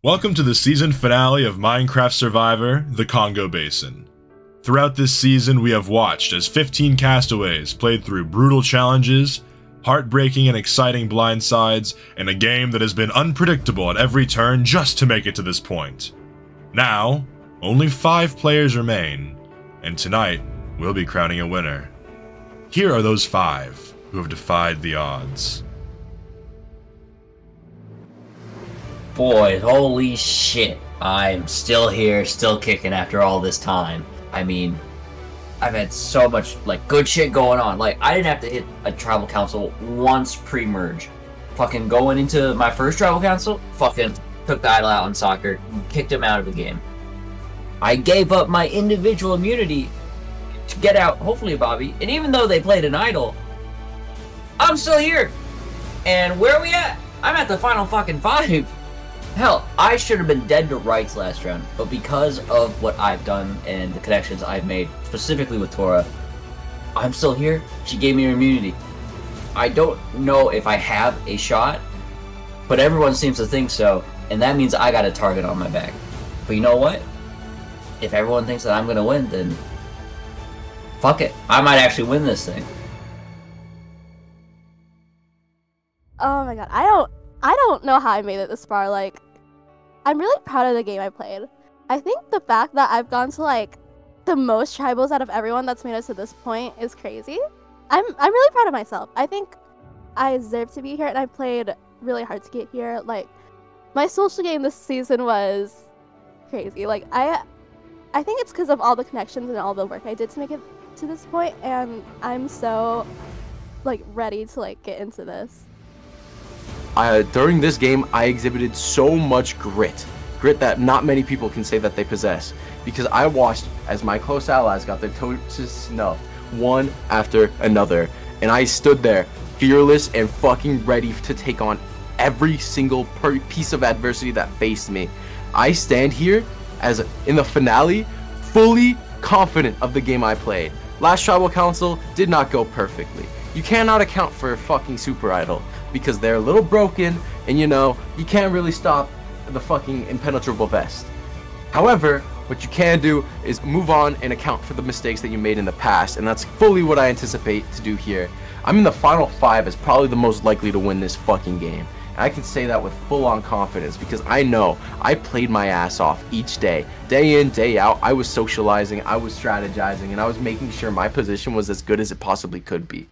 Welcome to the season finale of Minecraft Survivor, the Congo Basin. Throughout this season, we have watched as 15 castaways played through brutal challenges, heartbreaking and exciting blindsides, and a game that has been unpredictable at every turn just to make it to this point. Now, only 5 players remain, and tonight, we'll be crowning a winner. Here are those 5 who have defied the odds. Boys, holy shit. I'm still here, still kicking after all this time. I mean, I've had so much, good shit going on. I didn't have to hit a tribal council once pre-merge. Fucking going into my first tribal council, fucking took the idol out on soccer, kicked him out of the game. I gave up my individual immunity to get out, hopefully, Bobby. And even though they played an idol, I'm still here. And where are we at? I'm at the final fucking 5. Hell, I should have been dead to rights last round, but because of what I've done and the connections I've made, specifically with Tora, I'm still here. She gave me her immunity. I don't know if I have a shot, but everyone seems to think so, and that means I got a target on my back. But you know what? If everyone thinks that I'm gonna win, then fuck it. I might actually win this thing. Oh my god, I don't know how I made it this far. I'm really proud of the game I played. I think the fact that I've gone to the most tribals out of everyone that's made us to this point is crazy. I'm really proud of myself. I think I deserve to be here, and I played really hard to get here. My social game this season was crazy. I think it's because of all the connections and all the work I did to make it to this point, and I'm so ready to get into this. During this game, I exhibited so much grit that not many people can say that they possess, because I watched as my close allies got their toes snuffed one after another, and I stood there fearless and fucking ready to take on every single piece of adversity that faced me. I stand here as in the finale fully confident of the game I played. Last tribal council did not go perfectly. You cannot account for a fucking super idol, because they're a little broken, and you can't really stop the fucking impenetrable vest. However, what you can do is move on and account for the mistakes that you made in the past, and that's fully what I anticipate to do here. I'm in the final 5 as probably the most likely to win this fucking game. And I can say that with full-on confidence, because I know I played my ass off each day. Day in, day out, I was socializing, I was strategizing, and I was making sure my position was as good as it possibly could be.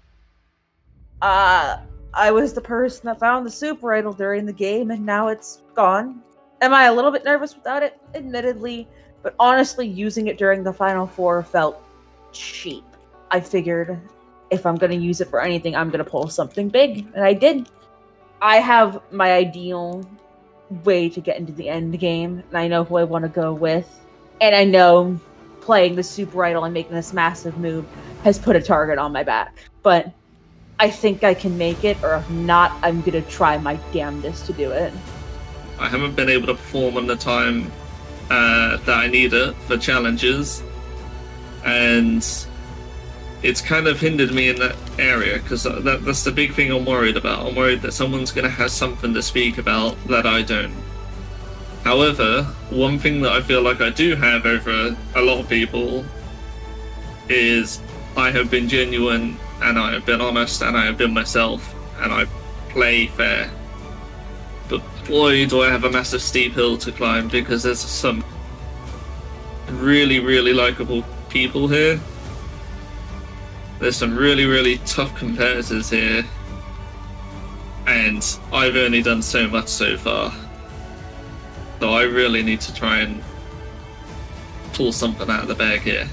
I was the person that found the super idol during the game, and now it's gone. Am I a little bit nervous without it? Admittedly, but honestly, using it during the final 4 felt cheap. I figured if I'm going to use it for anything, I'm going to pull something big, and I did. I have my ideal way to get into the end game, and I know who I want to go with, and I know playing the super idol and making this massive move has put a target on my back, but I think I can make it, or if not, I'm gonna try my damnedest to do it. I haven't been able to perform on the time that I need it for challenges, and it's kind of hindered me in that area, because that's the big thing I'm worried about. I'm worried that someone's gonna have something to speak about that I don't. However, one thing that I feel like I do have over a lot of people is I have been genuine, and I have been honest, and I have been myself, and I play fair. But boy, do I have a massive steep hill to climb, because there's some really, really likable people here. There's some really, really tough competitors here, and I've only done so much so far. So I really need to try and pull something out of the bag here.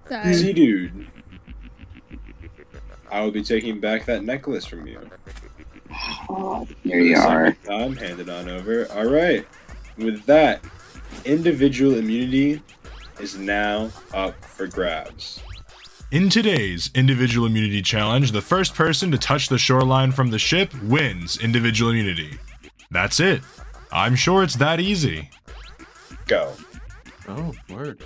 Sorry. See, dude. I will be taking back that necklace from you. Oh, here you are. Time, hand it on over. Alright. With that, individual immunity is now up for grabs. In today's individual immunity challenge, the first person to touch the shoreline from the ship wins individual immunity. That's it. I'm sure it's that easy. Go. Oh, word.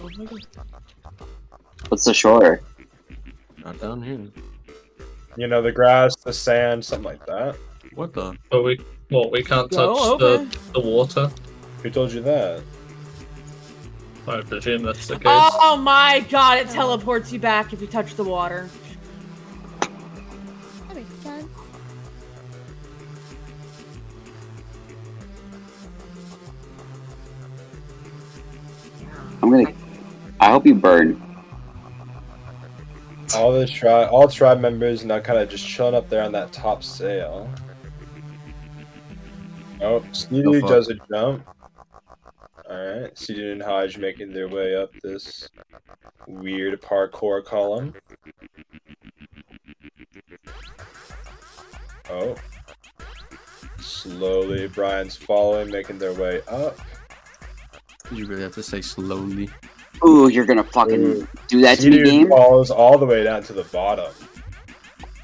What's the shore? Not down here. You know, the grass, the sand, something like that. What the? But we can't touch okay. the water. Who told you that? I presume that's the case. Oh my god, it teleports you back if you touch the water. That makes sense. I hope you burn. All tribe members now kind of just chilling up there on that top sail. Oh, Stevie fuck? does a jump. Alright, Stevie and Hodge making their way up this weird parkour column. Oh. Slowly, Brian's following, making their way up. You really have to say slowly. Ooh, you're gonna fucking do that to me, Stevie game? falls all the way down to the bottom.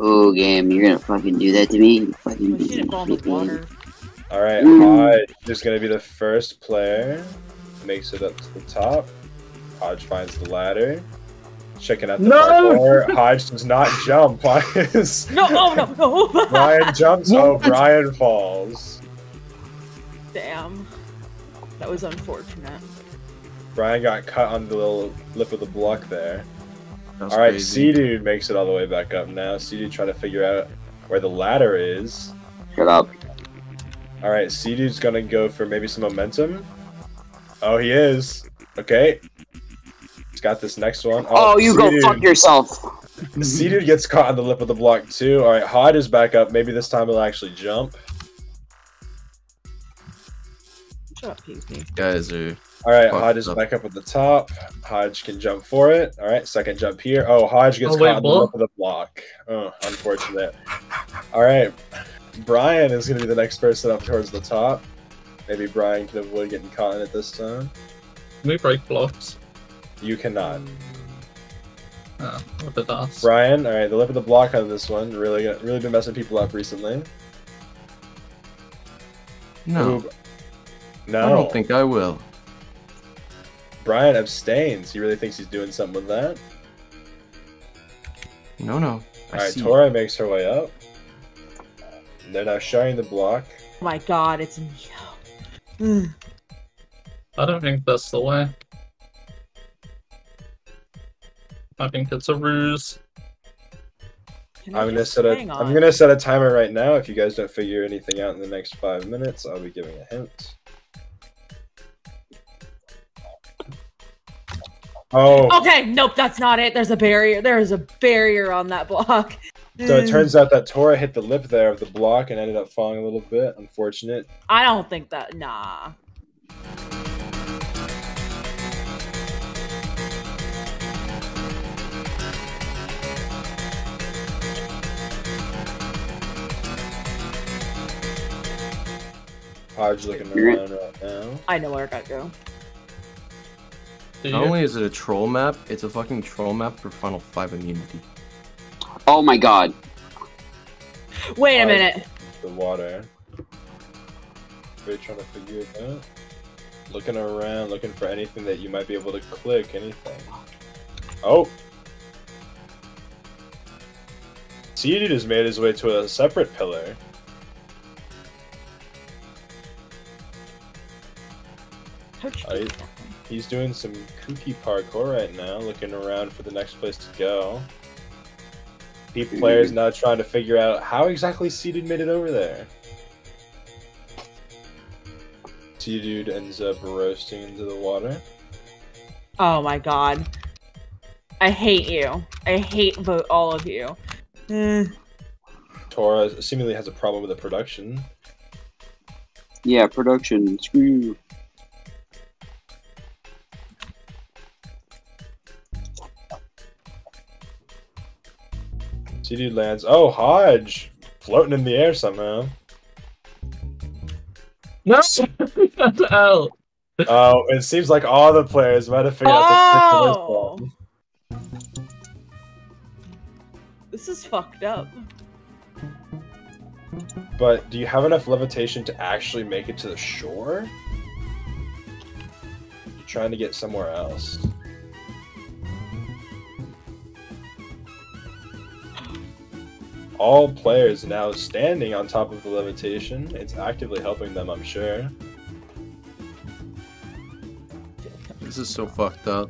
Ooh, game, you're gonna fucking do that to me? You fucking We should have gone with water. Alright, Hodge is going to be the first player. Makes it up to the top. Hodge finds the ladder. Checking out the parkour. Hodge does not jump. No, oh no, no. Brian jumps. Oh, Brian falls. Damn. That was unfortunate. Brian got cut on the little lip of the block there. That's Alright, crazy. C-Dude makes it all the way back up now. C-Dude trying to figure out where the ladder is. Shut up. Alright, C-Dude's gonna go for maybe some momentum. Oh, he is. Okay. He's got this next one. Oh, you go C-Dude. fuck yourself. C-Dude gets caught on the lip of the block too. Alright, Hodge is back up. Maybe this time he'll actually jump. Shut up, Pee-Pee. Guys are. Alright, Fucked Hodge is up. back up at the top. Hodge can jump for it. Alright, second jump here. Oh, Hodge gets Oh, wait, caught on the what? lip of the block. Oh, unfortunate. Alright, Brian is going to be the next person up towards the top. Maybe Brian can avoid getting caught in it this time. Can we break blocks? You cannot. Oh, what a ass. Brian, alright, the lip of the block on this one. Really been messing people up recently. No, Ooh, no. I don't think I will. Brian abstains. He really thinks he's doing something with that. No. Alright, see. Tora makes her way up. They're now sharing the block. Oh my god, it's Neo. I don't think that's the way. I think it's a ruse. I'm gonna set a timer right now. If you guys don't figure anything out in the next 5 minutes, I'll be giving a hint. Oh, Okay, nope, that's not it. There's a barrier. There is a barrier on that block. so it turns out that Tora hit the lip there of the block and ended up falling a little bit. Unfortunate. I don't think that. Nah. Hodge looking around right now. I know where I gotta go. Do Not you? only is it a troll map, it's a fucking troll map for Final 5 immunity. Oh my god. Wait a minute. The water. We're trying to figure it out. Looking around, looking for anything that you might be able to click, anything. Oh! C-Dude has made his way to a separate pillar. He's doing some kooky parkour right now, looking around for the next place to go. Players now trying to figure out how exactly C-Dude made it over there. C-Dude ends up roasting into the water. Oh my god. I hate you. I hate all of you. Tora seemingly has a problem with the production. Yeah, production. Screw you. C-Dude lands. Oh, Hodge! Floating in the air somehow. No! Out. Oh, it seems like all the players might have figured out the trick of this one. This is fucked up. But do you have enough levitation to actually make it to the shore? You're trying to get somewhere else. All players now standing on top of the levitation. It's actively helping them, I'm sure. This is so fucked up.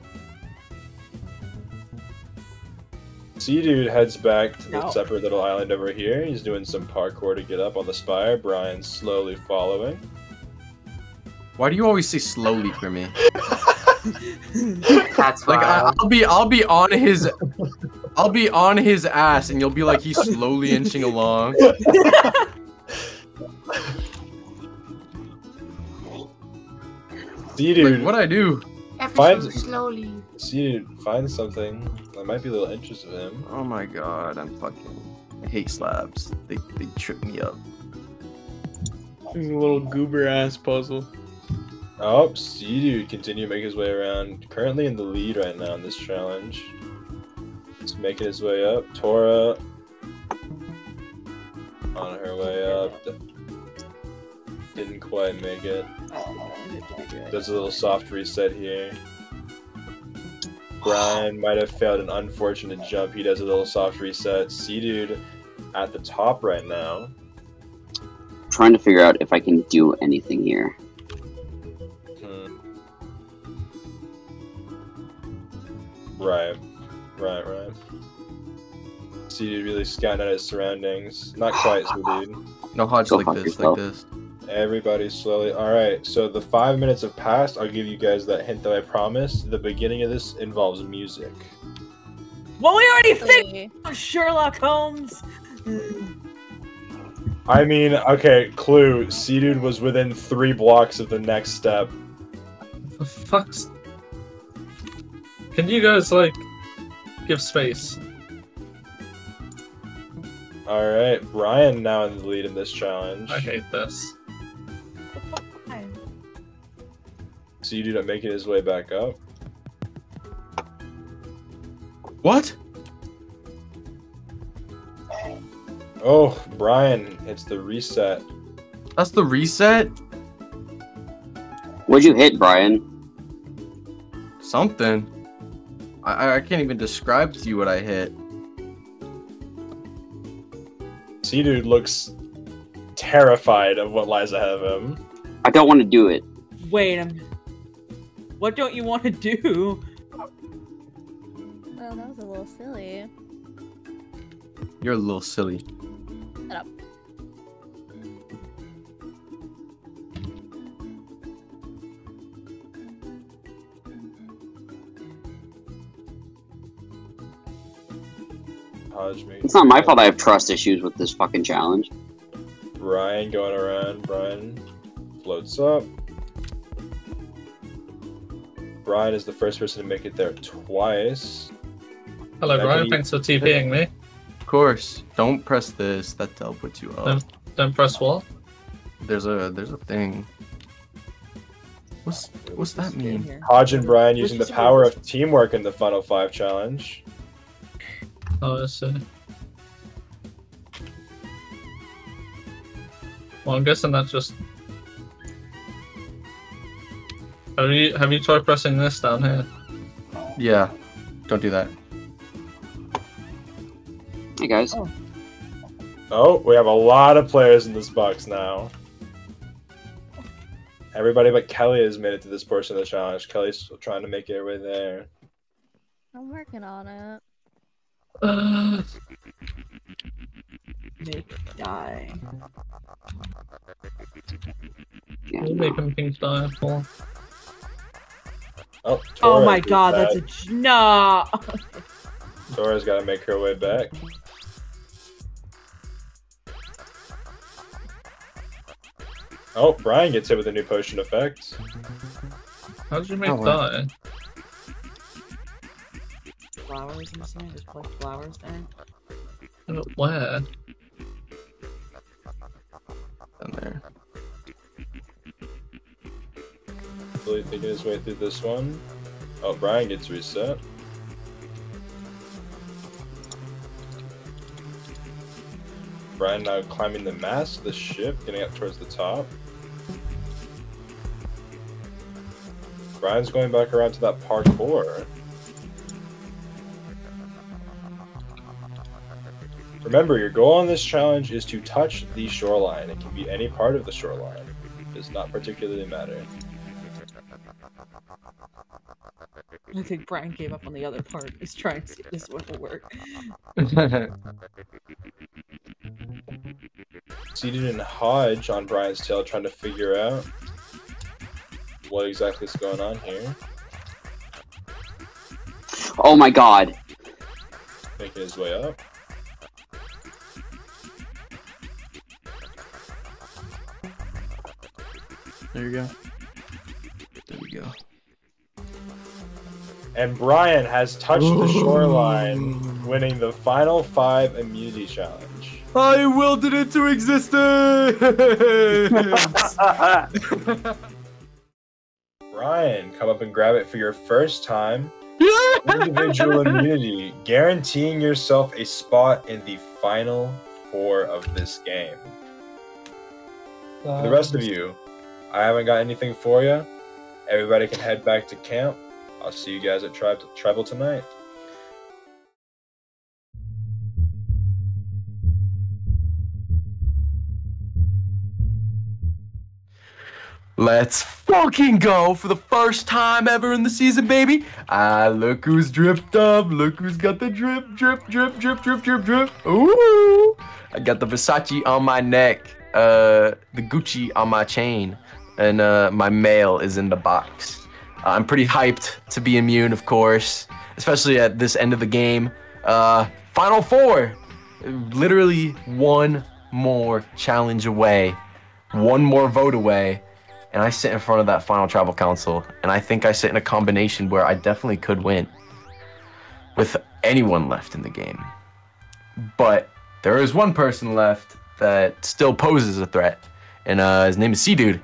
C-Dude heads back to the separate little island over here. He's doing some parkour to get up on the spire. Brian's slowly following. Why do you always say slowly for me? That's like I'll be on his ass and you'll be like he's slowly inching along. C-Dude, like, what'd I do? Everything slowly. C-Dude, find something that might be a little interest of him. Oh my god, I hate slabs. They trip me up. There's a little goober ass puzzle. Oh, C-Dude continue to make his way around. Currently in the lead right now in this challenge. He's making his way up. Tora on her way up. Didn't quite make it. Does a little soft reset here. Brian might have failed an unfortunate jump. He does a little soft reset. C-Dude at the top right now. Trying to figure out if I can do anything here. Right. C-Dude really scouting at his surroundings. Not quite, C-Dude. No, Hodge, like this. Everybody slowly. Alright, so the 5 minutes have passed. I'll give you guys that hint that I promised. The beginning of this involves music. Well, we already figured out Sherlock Holmes. I mean, okay, clue. C-Dude was within 3 blocks of the next step. For fuck's... Can you guys, like, give space? Alright, Brian now in the lead in this challenge. I hate this. C-Dude making his way back up. What? Oh, Brian hits the reset. That's the reset? What'd you hit, Brian? Something. I can't even describe to you what I hit. C-Dude looks terrified of what lies ahead of him. I don't want to do it. Wait a minute. What don't you want to do? Well, that was a little silly. You're a little silly. Shut up. It's not my fault I have trust issues with this fucking challenge. Brian going around. Brian floats up. Brian is the first person to make it there twice. Hello, Brian. Thanks for TPing me. Of course. Don't press this. That'll put you up. Don't press what? There's a thing. What's that mean? Hodge and Brian using the power of teamwork in the Final 5 challenge. Oh, I see. Well, I'm guessing that just... Have you tried pressing this down here? Yeah. Don't do that. Hey, guys. Oh, we have a lot of players in this box now. Everybody but Kelly has made it to this portion of the challenge. Kelly's trying to make her way there. I'm working on it. Make it die. Yeah, We'll make him pink die for. Oh, Oh my god, that's a... No! Tora's got to make her way back. Oh, Brian gets hit with a new potion effect. How did you make die? Flowers in the sand? Just play flowers there? Where? Down there. Really thinking his way through this one. Oh, Brian gets reset. Brian now climbing the mast of the ship, getting up towards the top. Brian's going back around to that parkour. Remember, your goal on this challenge is to touch the shoreline. It can be any part of the shoreline. It does not particularly matter. I think Brian gave up on the other part. He's trying to see if this one will work. Seated in Hodge on Brian's tail, trying to figure out what exactly is going on here. Oh my god. Making his way up. There you go. There we go. And Brian has touched the shoreline, winning the final 5 immunity challenge. I willed it into existence! Brian, come up and grab it for your first time. Individual immunity, guaranteeing yourself a spot in the final 4 of this game. For the rest of you, I haven't got anything for you. Everybody can head back to camp. I'll see you guys at Tribal tonight. Let's fucking go for the first time ever in the season, baby. Look who's dripped up. Look who's got the drip, drip, drip, drip, drip, drip, drip. Ooh. I got the Versace on my neck, the Gucci on my chain, and my mail is in the box. I'm pretty hyped to be immune, of course, especially at this end of the game. Final 4. Literally one more challenge away. One more vote away. And I sit in front of that final tribal council, and I think I sit in a combination where I definitely could win with anyone left in the game. But there is one person left that still poses a threat, and his name is C-Dude.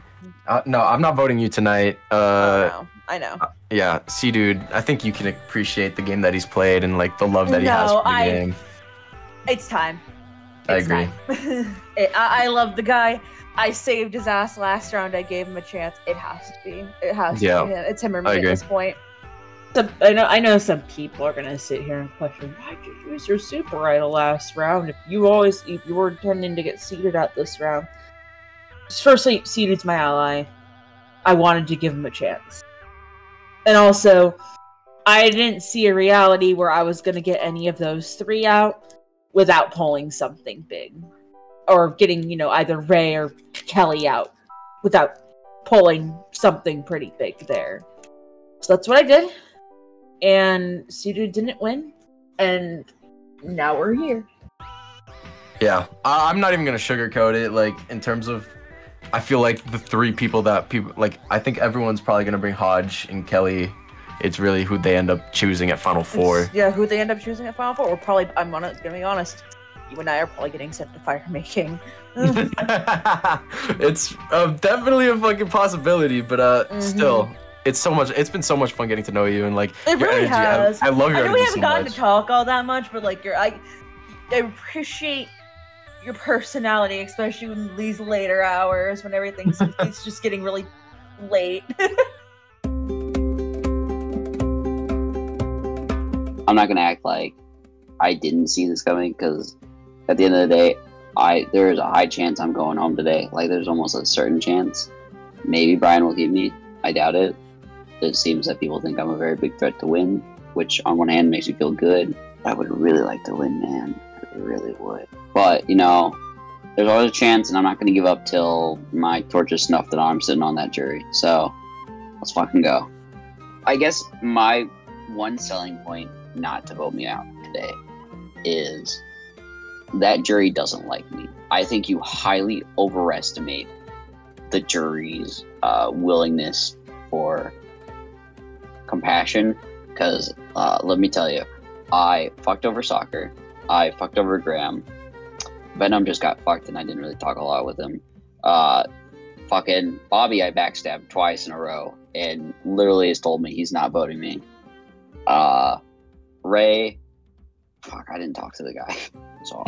No, I'm not voting you tonight. I know. Yeah, C-Dude, I think you can appreciate the game that he's played and like the love that he has for the game. It's time. I agree. I love the guy. I saved his ass last round. I gave him a chance. It has to be. It has to be him. It's him or me at this point. So, I know some people are gonna sit here and question, why'd you use your super idol last round if you were intending to get seated at this round? Firstly, Seeded's my ally. I wanted to give him a chance. And also, I didn't see a reality where I was gonna get any of those 3 out without pulling something big. Or getting, either Ray or Kelly out without pulling something pretty big there. So that's what I did. And Sudu didn't win. And now we're here. Yeah, I'm not even going to sugarcoat it. Like, in terms of, I feel like the 3 people I think everyone's probably going to bring Hodge and Kelly. It's really who they end up choosing at Final 4. Yeah, who they end up choosing at Final 4. Or probably, I'm going to be honest, you and I are probably getting sent to fire making. It's definitely a fucking possibility, but still, it's been so much fun getting to know you and like it your really energy. has. I love your energy. We haven't so gotten much. to talk all that much, but like I appreciate your personality, especially in these later hours when everything's it's just getting really late. I'm not gonna act like I didn't see this coming, because at the end of the day, there is a high chance I'm going home today. Like, there's almost a certain chance. Maybe Brian will keep me. I doubt it. It seems that people think I'm a very big threat to win, which on one hand makes me feel good. I would really like to win, man. I really would. But, there's always a chance, and I'm not going to give up till my torch is snuffed and I'm sitting on that jury. So, let's fucking go. I guess my one selling point not to vote me out today is that jury doesn't like me. I think you highly overestimate the jury's willingness for compassion, because let me tell you, I fucked over soccer, I fucked over Graham. Venom just got fucked, and I didn't really talk a lot with him. Fucking Bobby, I backstabbed twice in a row, and literally has told me he's not voting me. Ray, fuck, I didn't talk to the guy, so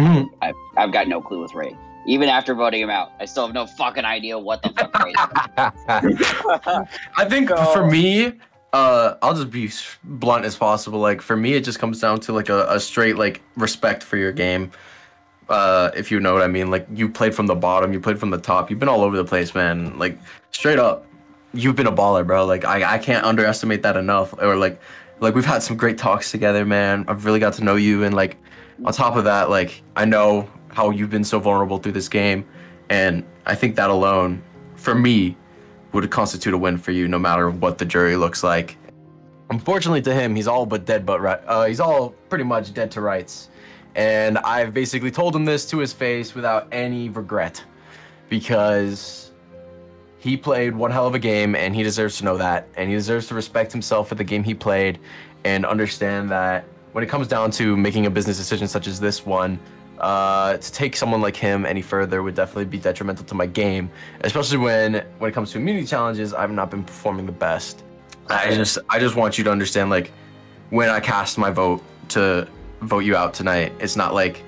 I've got no clue with Ray. Even after voting him out, I still have no fucking idea what the fuck Ray is. I think for me, I'll just be blunt as possible. Like for me, it just comes down to like a straight like respect for your game. If you know what I mean. Like you played from the bottom, you played from the top, you've been all over the place, man. Like straight up, you've been a baller, bro. Like I can't underestimate that enough. Or like we've had some great talks together, man. I've really got to know you, and like on top of that, like I know how you've been so vulnerable through this game, and I think that alone, for me, would constitute a win for you, no matter what the jury looks like. Unfortunately to him, he's all but dead, he's all pretty much dead to rights. And I've basically told him this to his face without any regret, because he played one hell of a game, and he deserves to know that, and he deserves to respect himself for the game he played, and understand that when it comes down to making a business decision such as this one, to take someone like him any further would definitely be detrimental to my game, especially when it comes to immunity challenges. I've not been performing the best. I just want you to understand, like, when I cast my vote to vote you out tonight, it's not like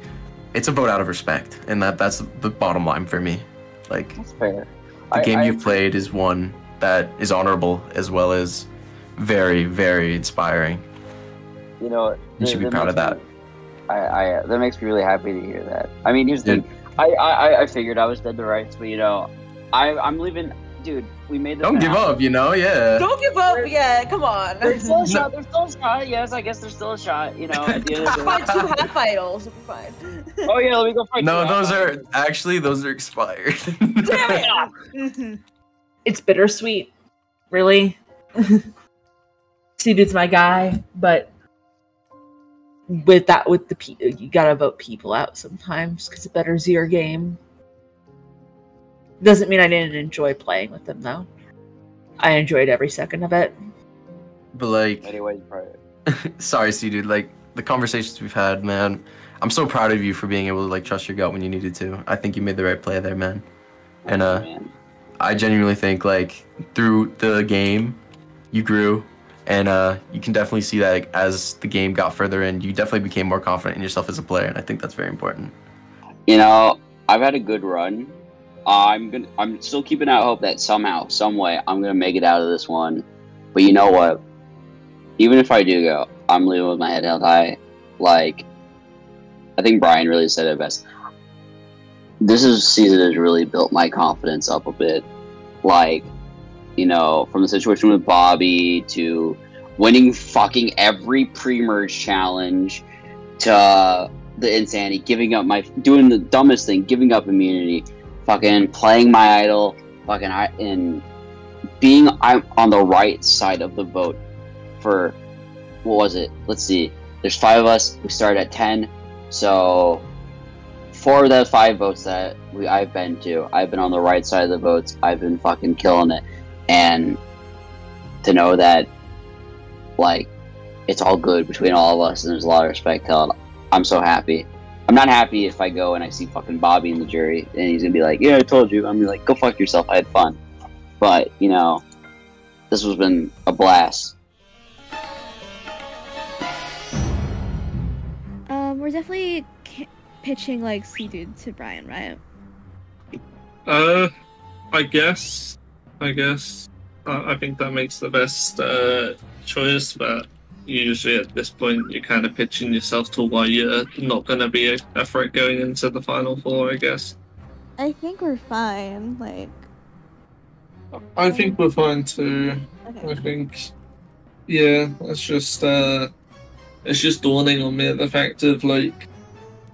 it's a vote out of respect, and that's the bottom line for me. Like, That's fair. The game you've played is one that is honorable as well as very, very inspiring. You know, You should be proud of that. That makes me really happy to hear that. I mean, here's the thing. I figured I was dead to rights, but you know, I'm leaving. Dude, we made the. Don't give up, you know, yeah. Don't give up, yeah. Come on. There's still a shot. There's still a shot. Yes, I guess there's still a shot. You know, at the end of the Find 2 half idols. We're fine. Oh yeah, let me go fight. No, those are expired. Damn it! It's bittersweet, really. C-Dude's my guy, but with the people, you gotta vote people out sometimes because it betters your game. Doesn't mean I didn't enjoy playing with them though. I enjoyed every second of it. But like, anyway, sorry, C-Dude. Like the conversations we've had, man. I'm so proud of you for being able to like trust your gut when you needed to. I think you made the right play there, man. And I genuinely think like through the game, you grew, and you can definitely see that like, as the game got further in, you definitely became more confident in yourself as a player, and I think that's very important. You know, I've had a good run. I'm still keeping out hope that somehow, some way, I'm gonna make it out of this one. But you know what? Even if I do go, I'm leaving with my head held high. Like, I think Brian really said it best. This season has really built my confidence up a bit. Like, you know, from the situation with Bobby to winning fucking every pre-merge challenge to the insanity, doing the dumbest thing, giving up immunity, fucking playing my idol, and I'm on the right side of the vote for, what was it? Let's see. There's 5 of us. We started at 10. So 4 of the 5 votes that I've been to, I've been on the right side of the votes. I've been fucking killing it. And to know that, like, it's all good between all of us and there's a lot of respect held, I'm so happy. I'm not happy if I go and I see fucking Bobby in the jury and he's gonna be like, yeah, I told you. I'm gonna be like, go fuck yourself, I had fun. But, you know, this has been a blast. We're definitely pitching like C-Dude to Brian, right? I guess. I think that makes the best choice, but usually at this point you're kind of pitching yourself to why you're not going to be a threat going into the Final Four, I guess. I think we're fine, like... I think we're fine too. Okay. I think, yeah, it's just dawning on me the fact of, like,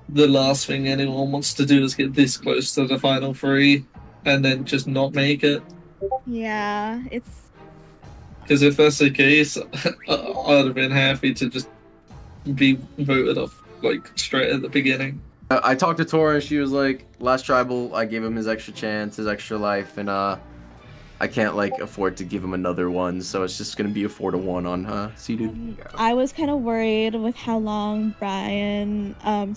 the last thing anyone wants to do is get this close to the Final 3 and then just not make it. Yeah, it's... Because if that's the case, I'd have been happy to just be voted off, like, straight at the beginning. I talked to Tora and she was like, last tribal, I gave him his extra chance, his extra life, and I can't like afford to give him another one, so it's just gonna be a 4-1 on C-Dude. I was kind of worried with how long Brian,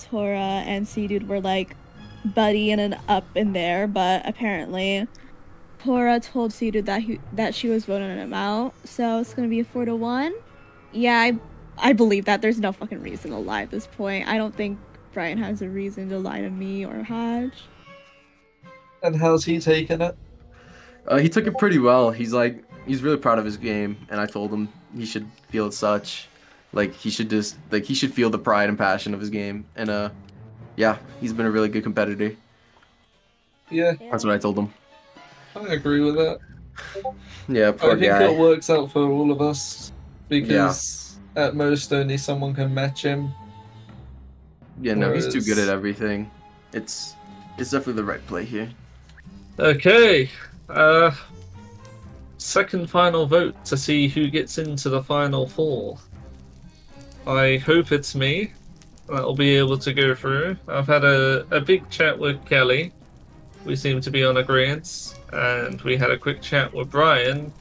Tora, and C-Dude were like buddy and up in there, but apparently Tora told C-Dude that she was voting him out, so it's gonna be a 4-1. Yeah, I believe that. There's no fucking reason to lie at this point. I don't think Brian has a reason to lie to me or Hodge. And how's he taking it? He took it pretty well. He's really proud of his game, and I told him he should feel it such. Like he should feel the pride and passion of his game. And yeah, he's been a really good competitor. Yeah. That's what I told him. I agree with that. Yeah, poor guy. I think it works out for all of us because at most only someone can match him. Yeah, no, he's too good at everything. It's definitely the right play here. Okay. Second final vote to see who gets into the final four. I hope it's me. That'll be able to go through. I've had a big chat with Kelly. We seem to be on agreement. And we had a quick chat with Brian,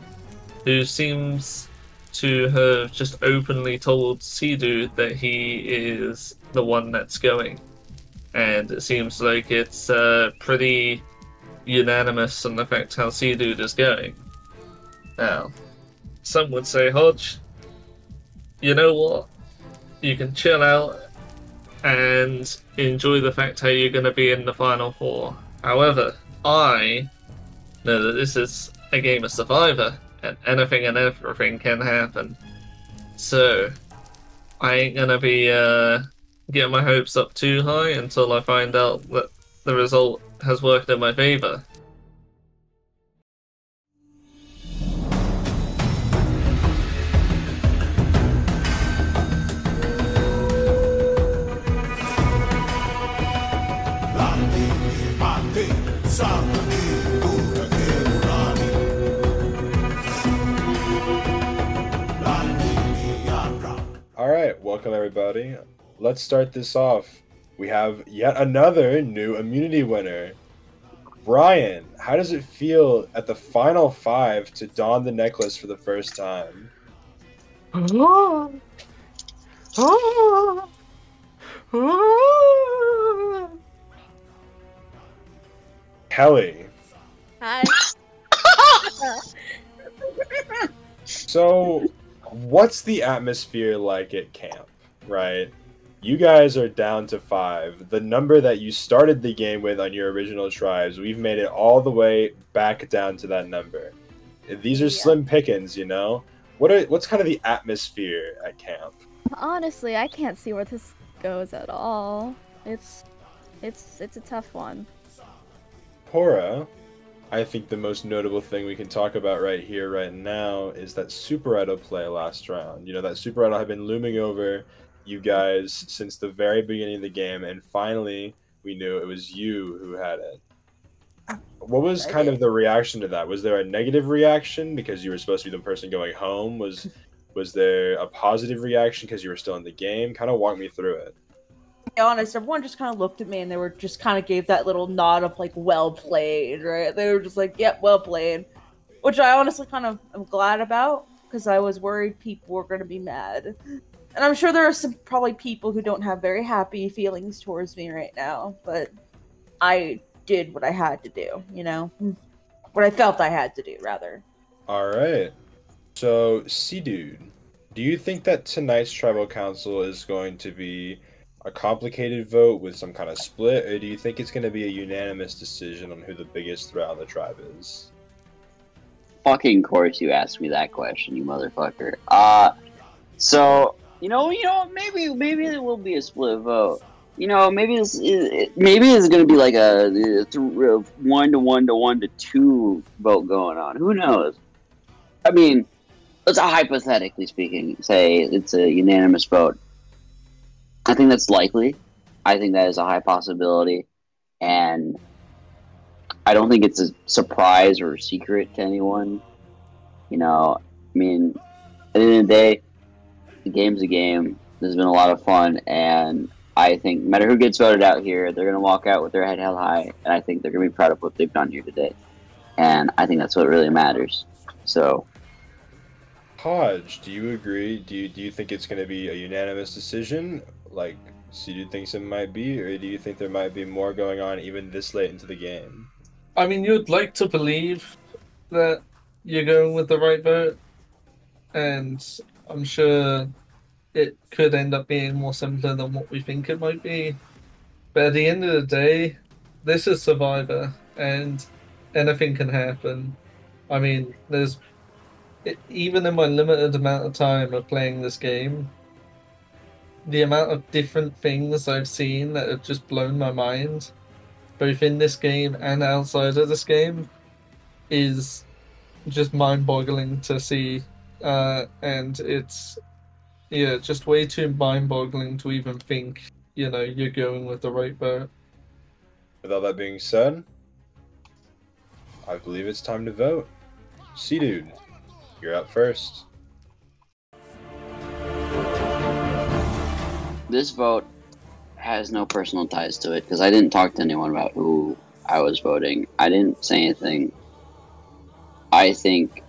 who seems to have just openly told C-Dude that he is the one that's going. And it seems like it's pretty unanimous on the fact how C-Dude is going. Now, some would say, Hodge, you know what? You can chill out and enjoy the fact how you're going to be in the final four. However, I know that this is a game of Survivor, and anything and everything can happen. So, I ain't going to be getting my hopes up too high until I find out that the result has worked in my favor. Alright, welcome everybody. Let's start this off. We have yet another new immunity winner. Brian, how does it feel at the final 5 to don the necklace for the first time? Kelly. Hi. So, what's the atmosphere like at camp, right? You guys are down to 5. The number that you started the game with on your original tribes, we've made it all the way back down to that number. These are slim pickings, you know? What's kind of the atmosphere at camp? Honestly, I can't see where this goes at all. It's a tough one. Pora, I think the most notable thing we can talk about right here, right now, is that Super Idol play last round. You know, that Super Idol had been looming over you guys since the very beginning of the game, and finally we knew it was you who had it. What was kind of the reaction to that? Was there a negative reaction because you were supposed to be the person going home? Was there a positive reaction because you were still in the game? Kind of walk me through it. To be honest, everyone just kind of looked at me and they were just kind of gave that little nod of like, well played, right? They were just like, yep, well played. Which I honestly kind of am glad about because I was worried people were going to be mad. And I'm sure there are some probably people who don't have very happy feelings towards me right now, but I did what I had to do, you know? What I felt I had to do, rather. Alright. So, C-Dude, do you think that tonight's Tribal Council is going to be a complicated vote with some kind of split, or do you think it's going to be a unanimous decision on who the biggest threat on the tribe is? Fucking course you asked me that question, you motherfucker. So, you know, maybe there will be a split vote. You know, maybe it's going to be like a 1 to 2 vote going on. Who knows? I mean, let's hypothetically speaking say it's a unanimous vote. I think that's likely. I think that is a high possibility, and I don't think it's a surprise or a secret to anyone. You know, I mean, at the end of the day, the game's a game. There's been a lot of fun, and I think no matter who gets voted out here, they're going to walk out with their head held high, and I think they're going to be proud of what they've done here today. and I think that's what really matters. So, Hodge, do you agree? Do you think it's going to be a unanimous decision, like Seeded thinks it might be, or do you think there might be more going on even this late into the game? I mean, you'd like to believe that you're going with the right vote, and I'm sure it could end up being more simpler than what we think it might be. But at the end of the day, this is Survivor, and anything can happen. I mean, even in my limited amount of time of playing this game, the amount of different things I've seen that have just blown my mind, both in this game and outside of this game, is just mind-boggling to see. And it's, just way too mind-boggling to even think, you're going with the right vote. With all that being said, I believe it's time to vote. C-Dude, you're up first. this vote has no personal ties to it because I didn't talk to anyone about who I was voting. I didn't say anything. I think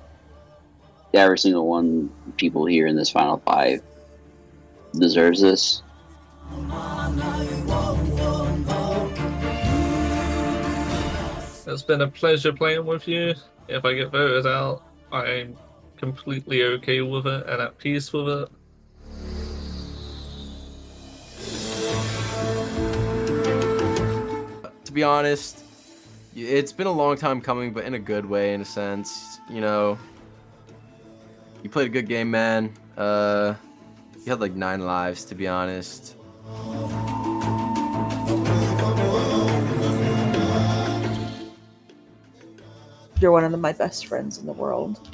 every single one people here in this final five deserves this. It's been a pleasure playing with you. If I get voted out, I'm completely okay with it and at peace with it. To be honest, it's been a long time coming, but in a good way, in a sense. You know, you played a good game, man. You had like 9 lives, to be honest. You're one of my best friends in the world.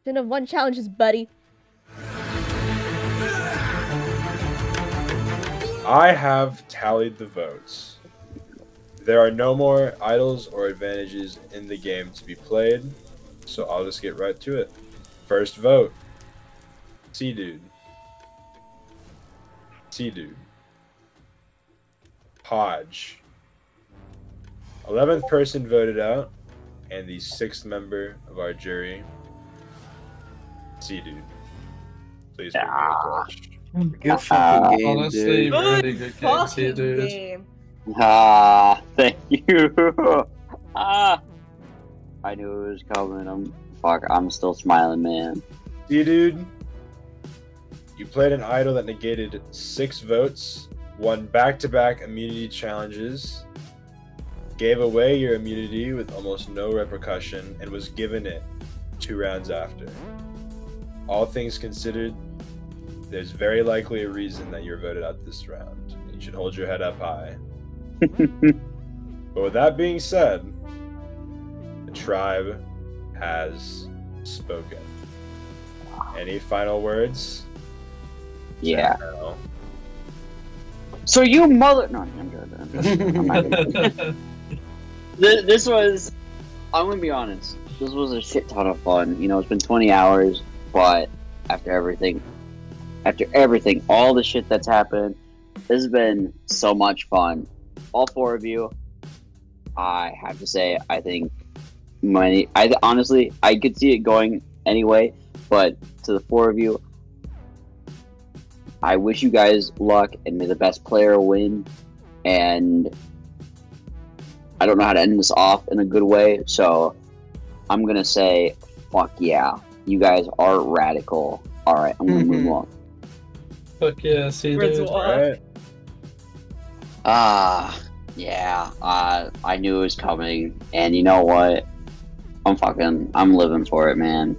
Shouldn't have won challenges, buddy. I have tallied the votes. There are no more idols or advantages in the game to be played, so I'll just get right to it. First vote, C-Dude. C-Dude. Hodge. 11th person voted out, and the 6th member of our jury, C-Dude. Please bring me a torch. Good fucking game, honestly, dude. really good game, too, dude. Game. Ah, thank you. Ah, I knew it was coming. I'm still smiling, man. C-Dude, you played an idol that negated 6 votes, won back-to-back immunity challenges, gave away your immunity with almost no repercussion, and was given it 2 rounds after. All things considered, there's very likely a reason that you're voted out this round, and you should hold your head up high. But with that being said, the tribe has spoken. Any final words? Yeah. No. So you mother... No, I'm joking. I'm not gonna... This was... I'm gonna be honest. This was a shit ton of fun. You know, it's been 20 hours, but after everything, all the shit that's happened, this has been so much fun. All 4 of you, I have to say, I think honestly, I could see it going anyway, but to the 4 of you, I wish you guys luck and may the best player win. And I don't know how to end this off in a good way, so I'm gonna say, fuck yeah. You guys are radical. Alright, I'm gonna move on. Fuck yeah, see dude. Right. Yeah, I knew it was coming, and you know what? I'm living for it, man.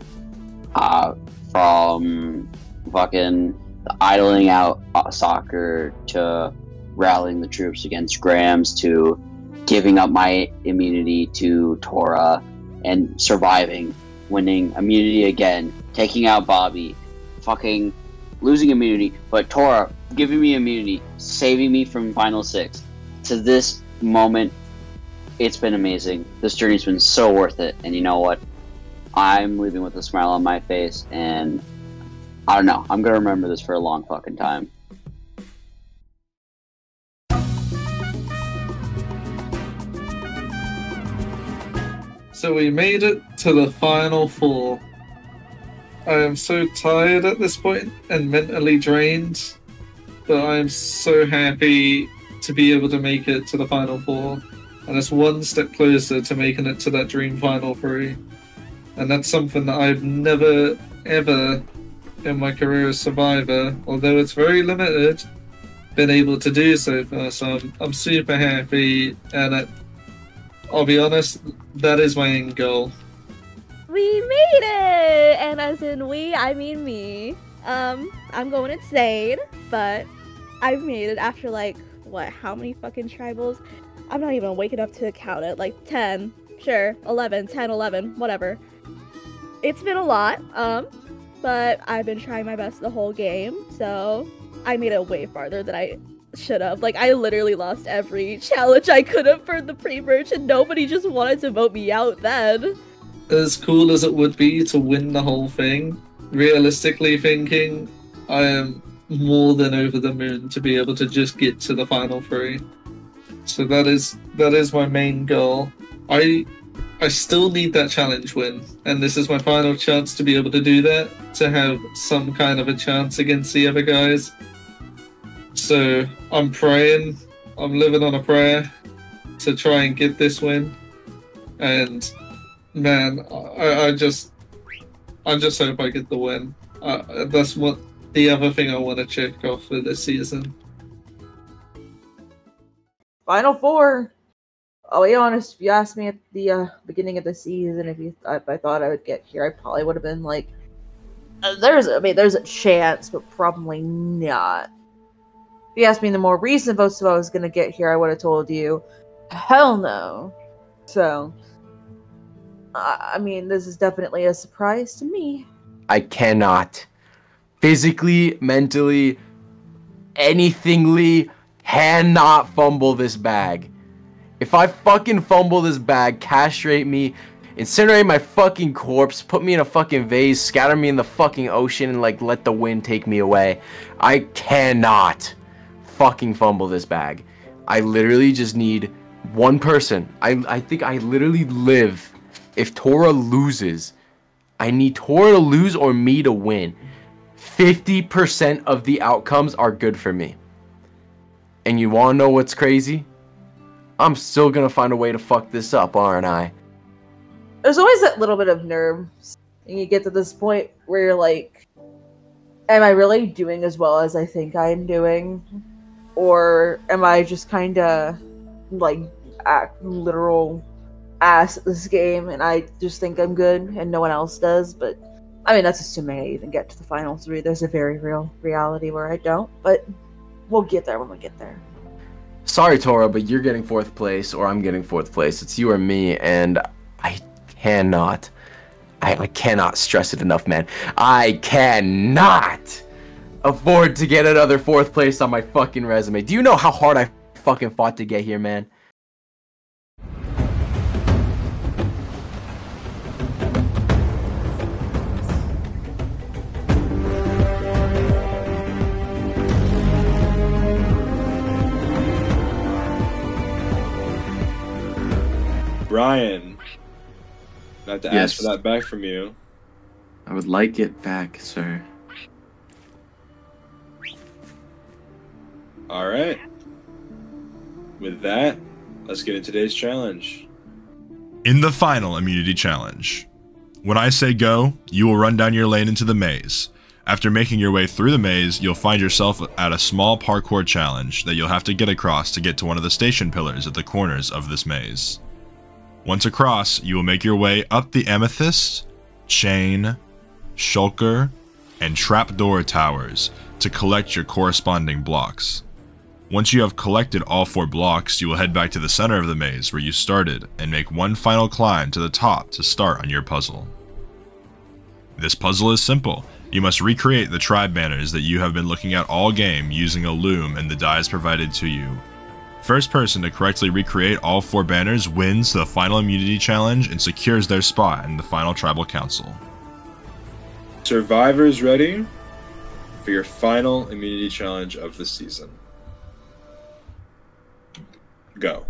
From fucking the idling out soccer to rallying the troops against Grams to giving up my immunity to Tora and surviving, winning immunity again, taking out Bobby, fucking losing immunity, but Tora giving me immunity, saving me from Final 6. To this moment, it's been amazing. This journey's been so worth it, and you know what? I'm leaving with a smile on my face, and I don't know. I'm gonna remember this for a long fucking time. So we made it to the final four. I am so tired at this point and mentally drained, but I am so happy to be able to make it to the final four. And it's one step closer to making it to that dream final three. And that's something that I've never, ever in my career as Survivor, although it's very limited, been able to do so far. So I'm super happy, and I'll be honest, that is my end goal. We made it! And as in we, I mean me. I'm going insane, but I made it after like, what, how many fucking tribals? I'm not even waking up to count it, like 10, sure, 11, 10, 11, whatever. It's been a lot, but I've been trying my best the whole game, so I made it way farther than I should have. Like, I literally lost every challenge I could have for the pre-merge, and nobody just wanted to vote me out then. As cool as it would be to win the whole thing, realistically thinking, I am more than over the moon to be able to just get to the final three. So that is my main goal. I still need that challenge win, and this is my final chance to be able to do that, to have some kind of a chance against the other guys. So I'm praying, I'm living on a prayer to try and get this win. And man, I just hope I get the win. That's what the other thing I want to check off for this season. Final four. I'll be honest, if you asked me at the beginning of the season if I thought I would get here, I probably would have been like, there's a chance, but probably not. If you asked me in the more recent votes if I was going to get here, I would have told you, hell no. So, I mean, this is definitely a surprise to me. I cannot physically, mentally, anythingly cannot fumble this bag. If I fucking fumble this bag, castrate me, incinerate my fucking corpse, put me in a fucking vase, scatter me in the fucking ocean, and like let the wind take me away, I cannot fucking fumble this bag. I literally just need one person. I think I literally live. If Tora loses, I need Tora to lose or me to win. 50% of the outcomes are good for me. And you wanna know what's crazy? I'm still gonna find a way to fuck this up, aren't I? There's always that little bit of nerves, and you get to this point where you're like, am I really doing as well as I think I'm doing? Or am I just kinda like literal ass at this game and I just think I'm good and no one else does? But I mean, that's assuming I even get to the final three. There's a very real reality where I don't, but we'll get there when we get there. Sorry, Tora, but you're getting 4th place, or I'm getting 4th place. It's you or me, and I cannot stress it enough, man. I cannot afford to get another 4th place on my fucking resume. Do you know how hard I fucking fought to get here, man? Brian, I have to ask for that back from you. I would like it back, sir. Alright. With that, let's get into today's challenge. In the final immunity challenge, when I say go, you will run down your lane into the maze. After making your way through the maze, you'll find yourself at a small parkour challenge that you'll have to get across to get to one of the station pillars at the corners of this maze. Once across, you will make your way up the amethyst, chain, shulker, and trapdoor towers to collect your corresponding blocks. Once you have collected all 4 blocks, you will head back to the center of the maze where you started and make one final climb to the top to start on your puzzle. This puzzle is simple. You must recreate the tribe banners that you have been looking at all game using a loom and the dies provided to you. First person to correctly recreate all 4 banners wins the final immunity challenge and secures their spot in the final tribal council. Survivors ready for your final immunity challenge of the season. Go.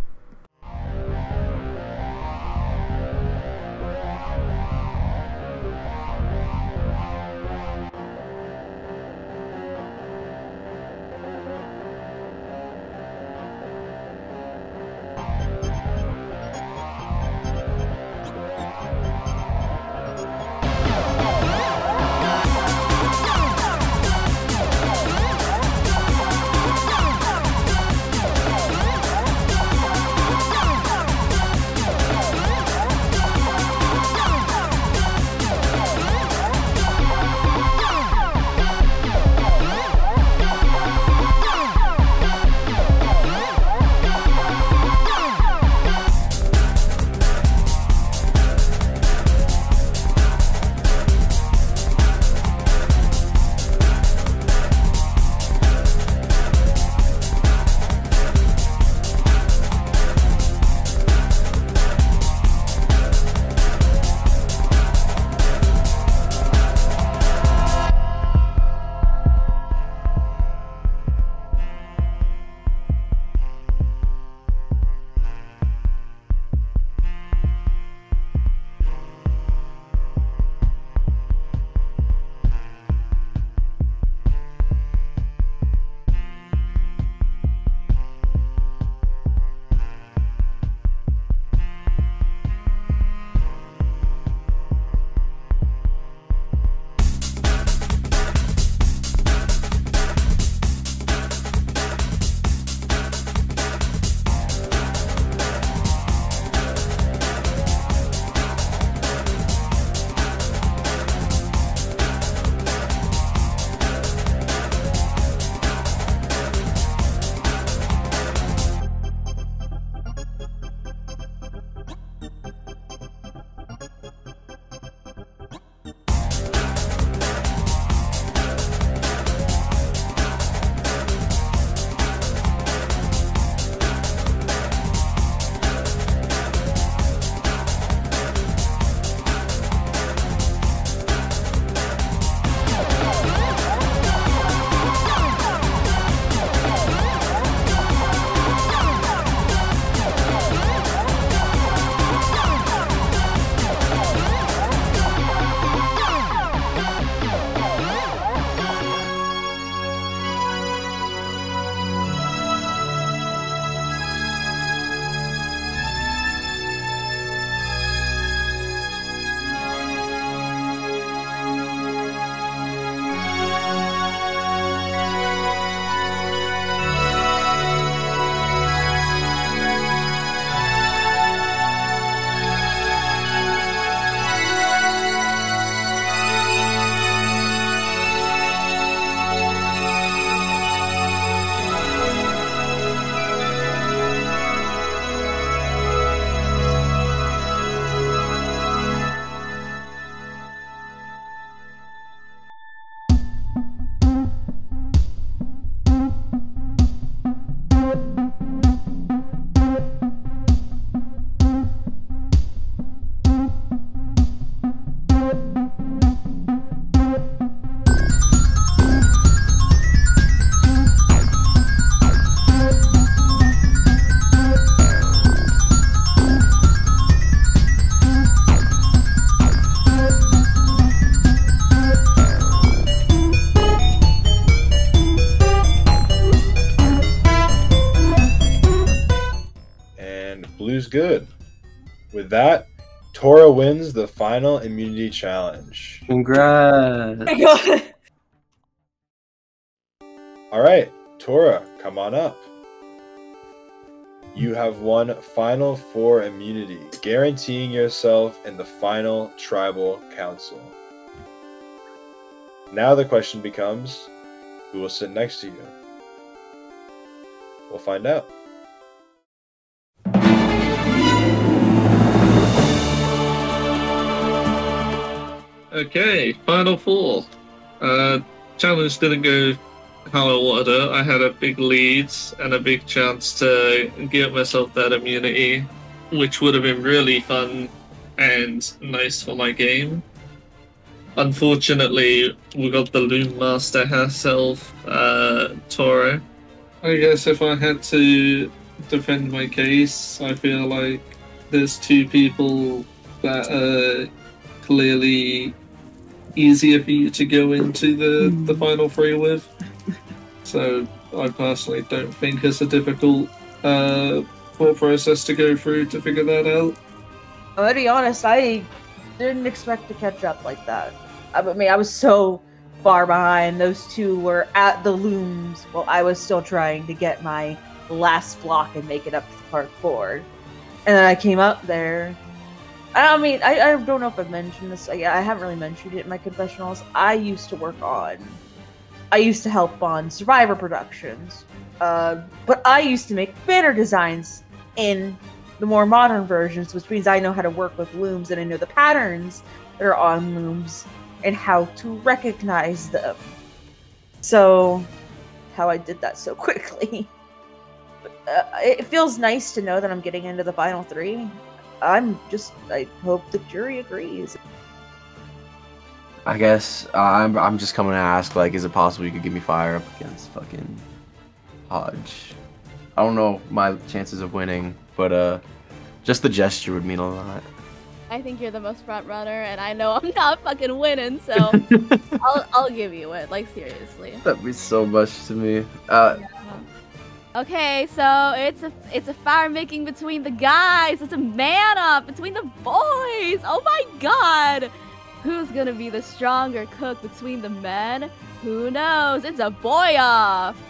good. With that, Tora wins the final immunity challenge. Congrats. Oh my God. All right, Tora, come on up. You have won Final Four immunity, guaranteeing yourself in the final tribal council. Now the question becomes, who will sit next to you? We'll find out. Okay, Final Four. Challenge didn't go how I wanted it. I had a big lead and a big chance to get myself that immunity, which would have been really fun and nice for my game. Unfortunately, we got the Loom Master herself, Tora. I guess if I had to defend my case, I feel like there's two people that are clearly easier for you to go into the final three with. So I personally don't think it's a difficult thought process to go through to figure that out. I'm gonna be honest, I didn't expect to catch up like that. I mean, I was so far behind. Those two were at the looms while I was still trying to get my last block and make it up to the parkour. And then I came up there. I mean, I don't know if I've mentioned this. I haven't really mentioned it in my confessionals. I used to help on Survivor productions. But I used to make banner designs in the more modern versions, which means I know how to work with looms and I know the patterns that are on looms and how to recognize them. So, how I did that so quickly. It feels nice to know that I'm getting into the final three. I hope the jury agrees. I guess I'm just coming to ask, like, is it possible you could give me fire up against fucking Hodge? I don't know my chances of winning, but just the gesture would mean a lot. I think you're the most front runner, and I know I'm not fucking winning, so I'll give you it. Like, seriously. That means so much to me. Okay, so it's a fire making between the guys. It's a man up between the boys. Oh my god! Who's gonna be the stronger cook between the men? Who knows? It's a boy off.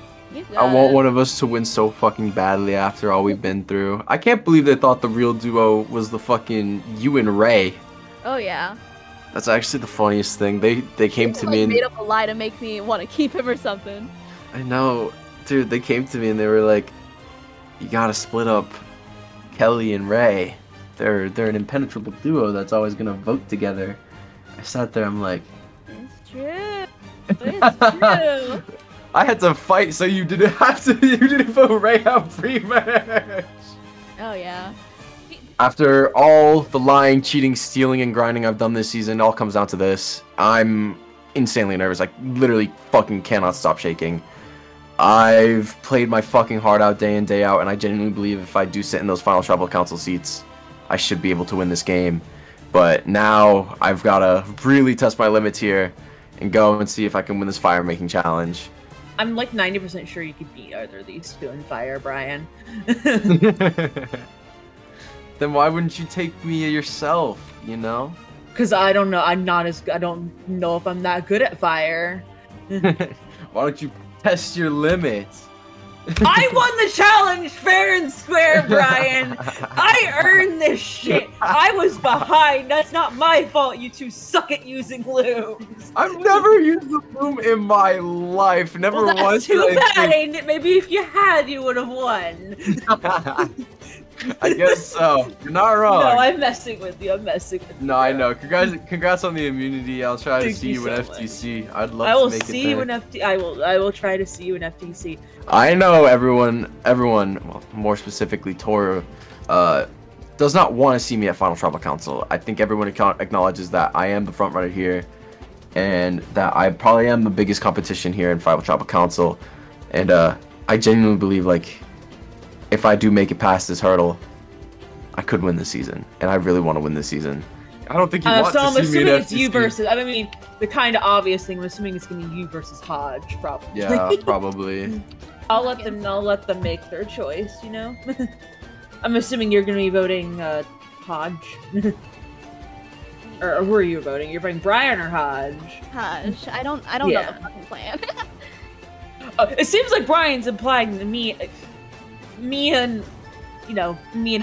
I want one of us to win so fucking badly after all we've been through. I can't believe they thought the real duo was the fucking you and Ray. Oh yeah. That's actually the funniest thing. They came to me and made up a lie to make me want to keep him or something. I know. Dude, they came to me and they were like, you gotta split up Kelly and Ray. They're an impenetrable duo that's always gonna vote together. I sat there, I'm like, it's true. It's true. I had to fight so you didn't have to, you didn't vote Ray out pre-match. Oh yeah. After all the lying, cheating, stealing, and grinding I've done this season, it all comes down to this. I'm insanely nervous. I literally fucking cannot stop shaking. I've played my fucking heart out day in, day out, and I genuinely believe if I do sit in those final tribal council seats, I should be able to win this game. But now I've got to really test my limits here and go and see if I can win this fire making challenge. I'm like 90% sure you could beat either of these two in fire, Brian. Then why wouldn't you take me yourself, you know? Because I don't know. I don't know if I'm that good at fire. Why don't you test your limits? I won the challenge fair and square, Brian. I earned this shit. I was behind. That's not my fault. You two suck at using looms. I've never used the loom in my life. Never well, once. That's too bad, ain't it? Maybe if you had, you would have won. I guess so. You're not wrong. No, I'm messing with you. I'm messing with you. No, I know. Congrats on the immunity. I'll try to see you in FTC. I'd love I will to make see it you in FTC. I will try to see you in FTC. I know everyone, well, more specifically Tora, does not want to see me at Final Tribal Council. I think everyone acknowledges that I am the front runner here, and that I probably am the biggest competition here in Final Tribal Council. And I genuinely believe, like, if I do make it past this hurdle, I could win this season, and I really want to win this season. I don't think you want so to I'm see me assuming in it's FTC. you versus. I mean, the kind of obvious thing. I'm assuming it's gonna be you versus Hodge, probably. Yeah, probably. I'll let them make their choice. You know. I'm assuming you're going to be voting Hodge. or who are you voting? You're voting Brian or Hodge? Hodge. I don't know the fucking plan. It seems like Brian's implying to me and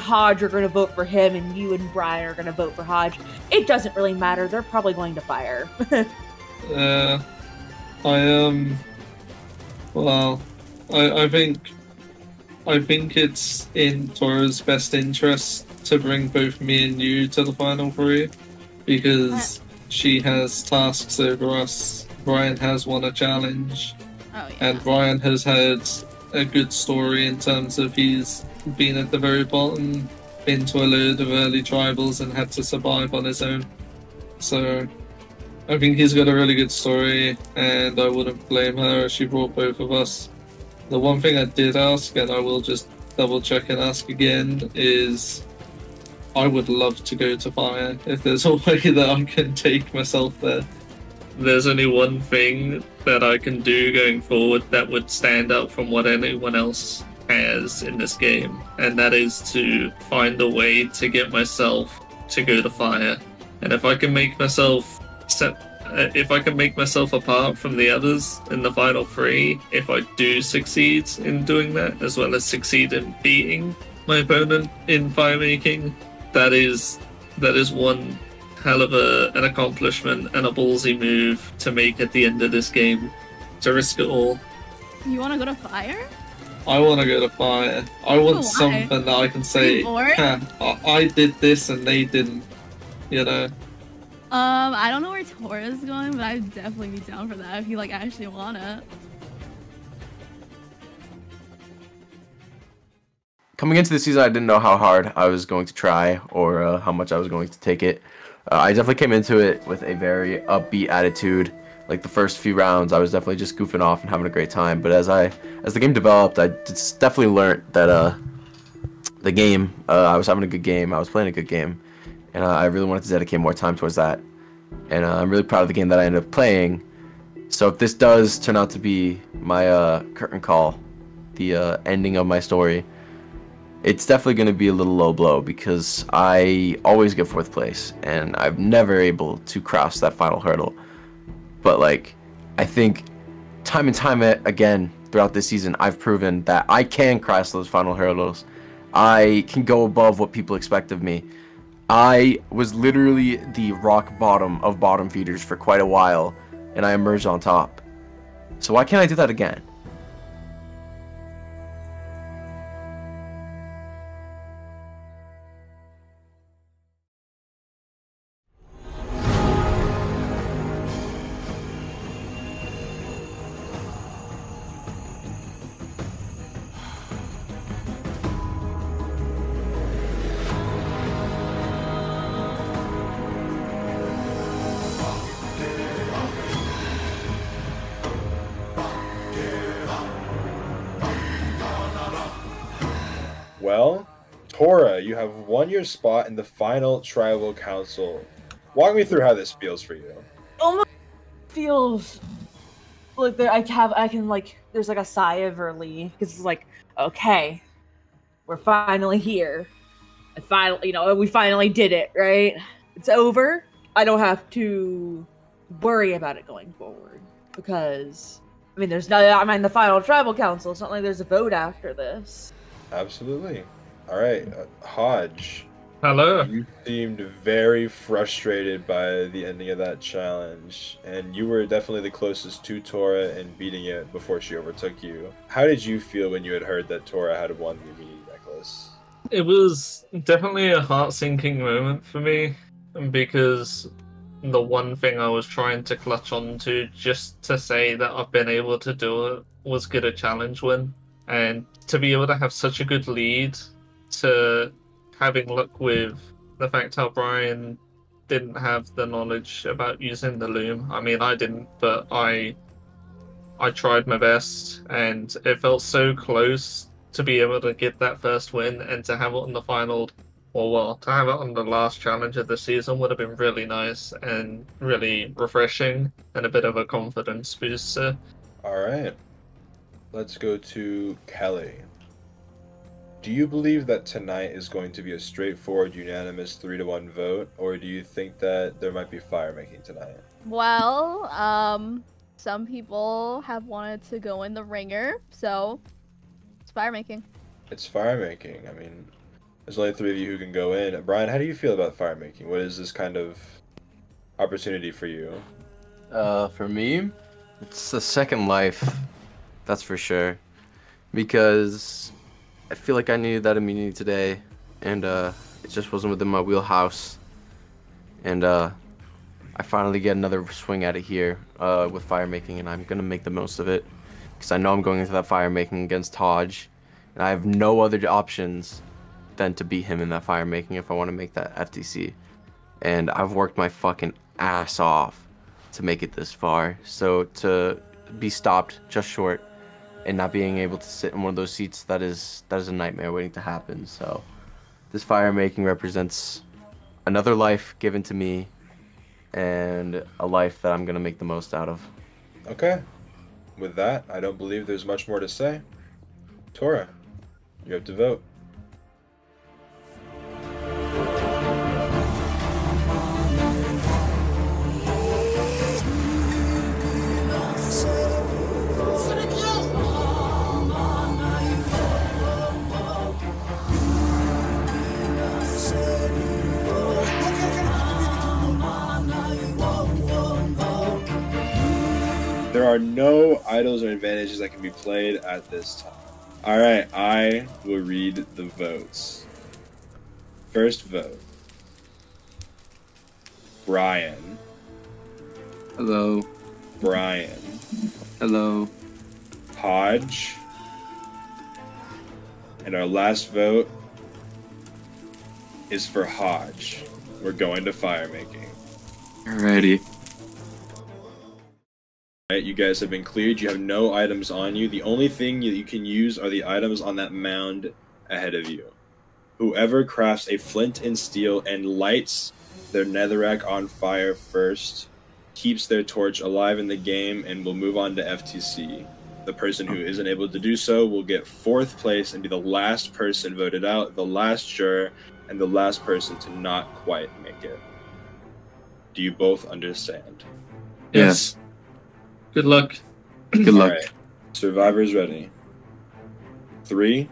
Hodge are going to vote for him, and you and Brian are going to vote for Hodge. It doesn't really matter. They're probably going to fire. I think it's in Tora's best interest to bring both me and you to the final three, because she has tasks over us. Brian has won a challenge, and Brian has had a good story in terms of he's been at the very bottom, been to a load of early tribals, and had to survive on his own. So I think he's got a really good story, and I wouldn't blame her if she brought both of us. The one thing I did ask, and I will just double check and ask again, is I would love to go to Fire if there's a way that I can take myself there. There's only one thing that I can do going forward that would stand out from what anyone else has in this game, and that is to find a way to get myself to go to Fire. And if I can make myself apart from the others in the final three, if I do succeed in doing that, as well as succeed in beating my opponent in fire making, that is one hell of an accomplishment and a ballsy move to make at the end of this game, to risk it all. You want to go to Fire? I want to go to Fire. I want something that I can say, I did this and they didn't, you know. I don't know where Tora's going, but I'd definitely be down for that if you actually wanna. Coming into the season, I didn't know how hard I was going to try or how much I was going to take it. I definitely came into it with a very upbeat attitude. Like the first few rounds, I was definitely just goofing off and having a great time. But as the game developed, I just definitely learned that the game, I was having a good game, I was playing a good game. And I really wanted to dedicate more time towards that. And I'm really proud of the game that I ended up playing. So if this does turn out to be my curtain call, the ending of my story, it's definitely going to be a little low blow because I always get 4th place. And I'm never able to cross that final hurdle. But I think time and time again throughout this season, I've proven that I can cross those final hurdles. I can go above what people expect of me. I was literally the rock bottom of bottom feeders for quite a while, and I emerged on top. So why can't I do that again? Well, Tora, you have won your spot in the final tribal council. Walk me through how this feels for you. Almost feels like there's a sigh of relief because it's like, okay, we're finally here. And finally, we finally did it, right? It's over. I don't have to worry about it going forward because, I'm in the final tribal council. It's not like there's a vote after this. Absolutely. All right, Hodge. Hello. You seemed very frustrated by the ending of that challenge, and you were definitely the closest to Tora in beating it before she overtook you. How did you feel when you had heard that Tora had won the mini necklace? It was definitely a heart-sinking moment for me, because the one thing I was trying to clutch onto just to say that I've been able to do it was get a challenge win. And to be able to have such a good lead, to having luck with the fact how Brian didn't have the knowledge about using the loom. I mean, I didn't, but I tried my best, and it felt so close to be able to get that first win, and to have it on the final, to have it on the last challenge of the season would have been really nice and really refreshing and a bit of a confidence booster. All right. Let's go to Kelly. do you believe that tonight is going to be a straightforward, unanimous 3-1 vote, or do you think that there might be fire making tonight? Well, some people have wanted to go in the ringer, so it's fire making. It's fire making. I mean, there's only 3 of you who can go in. Brian, how do you feel about fire making? What is this kind of opportunity for you? For me, it's a second life, that's for sure. Because I feel like I needed that immunity today, and it just wasn't within my wheelhouse. And I finally get another swing at it here with fire making, and I'm gonna make the most of it. Because I know I'm going into that fire making against Hodge, and I have no other options than to beat him in that fire making if I want to make that FTC. And I've worked my fucking ass off to make it this far. So to be stopped just short and not being able to sit in one of those seats, that is a nightmare waiting to happen. So this fire making represents another life given to me, and a life that I'm gonna make the most out of. Okay. With that, I don't believe there's much more to say. Tora, you have to vote. There are no idols or advantages that can be played at this time. Alright, I will read the votes. First vote. Brian. Hello. Brian. Hello. Hodge. And our last vote is for Hodge. We're going to fire making. Alrighty. Alright, you guys have been cleared. You have no items on you. The only thing that you can use are the items on that mound ahead of you. Whoever crafts a flint and steel and lights their netherrack on fire first keeps their torch alive in the game and will move on to FTC. The person who isn't able to do so will get 4th place and be the last person voted out, the last juror, and the last person to not quite make it. Do you both understand? Yes. Good luck. Good luck. Right. Survivors ready. 3,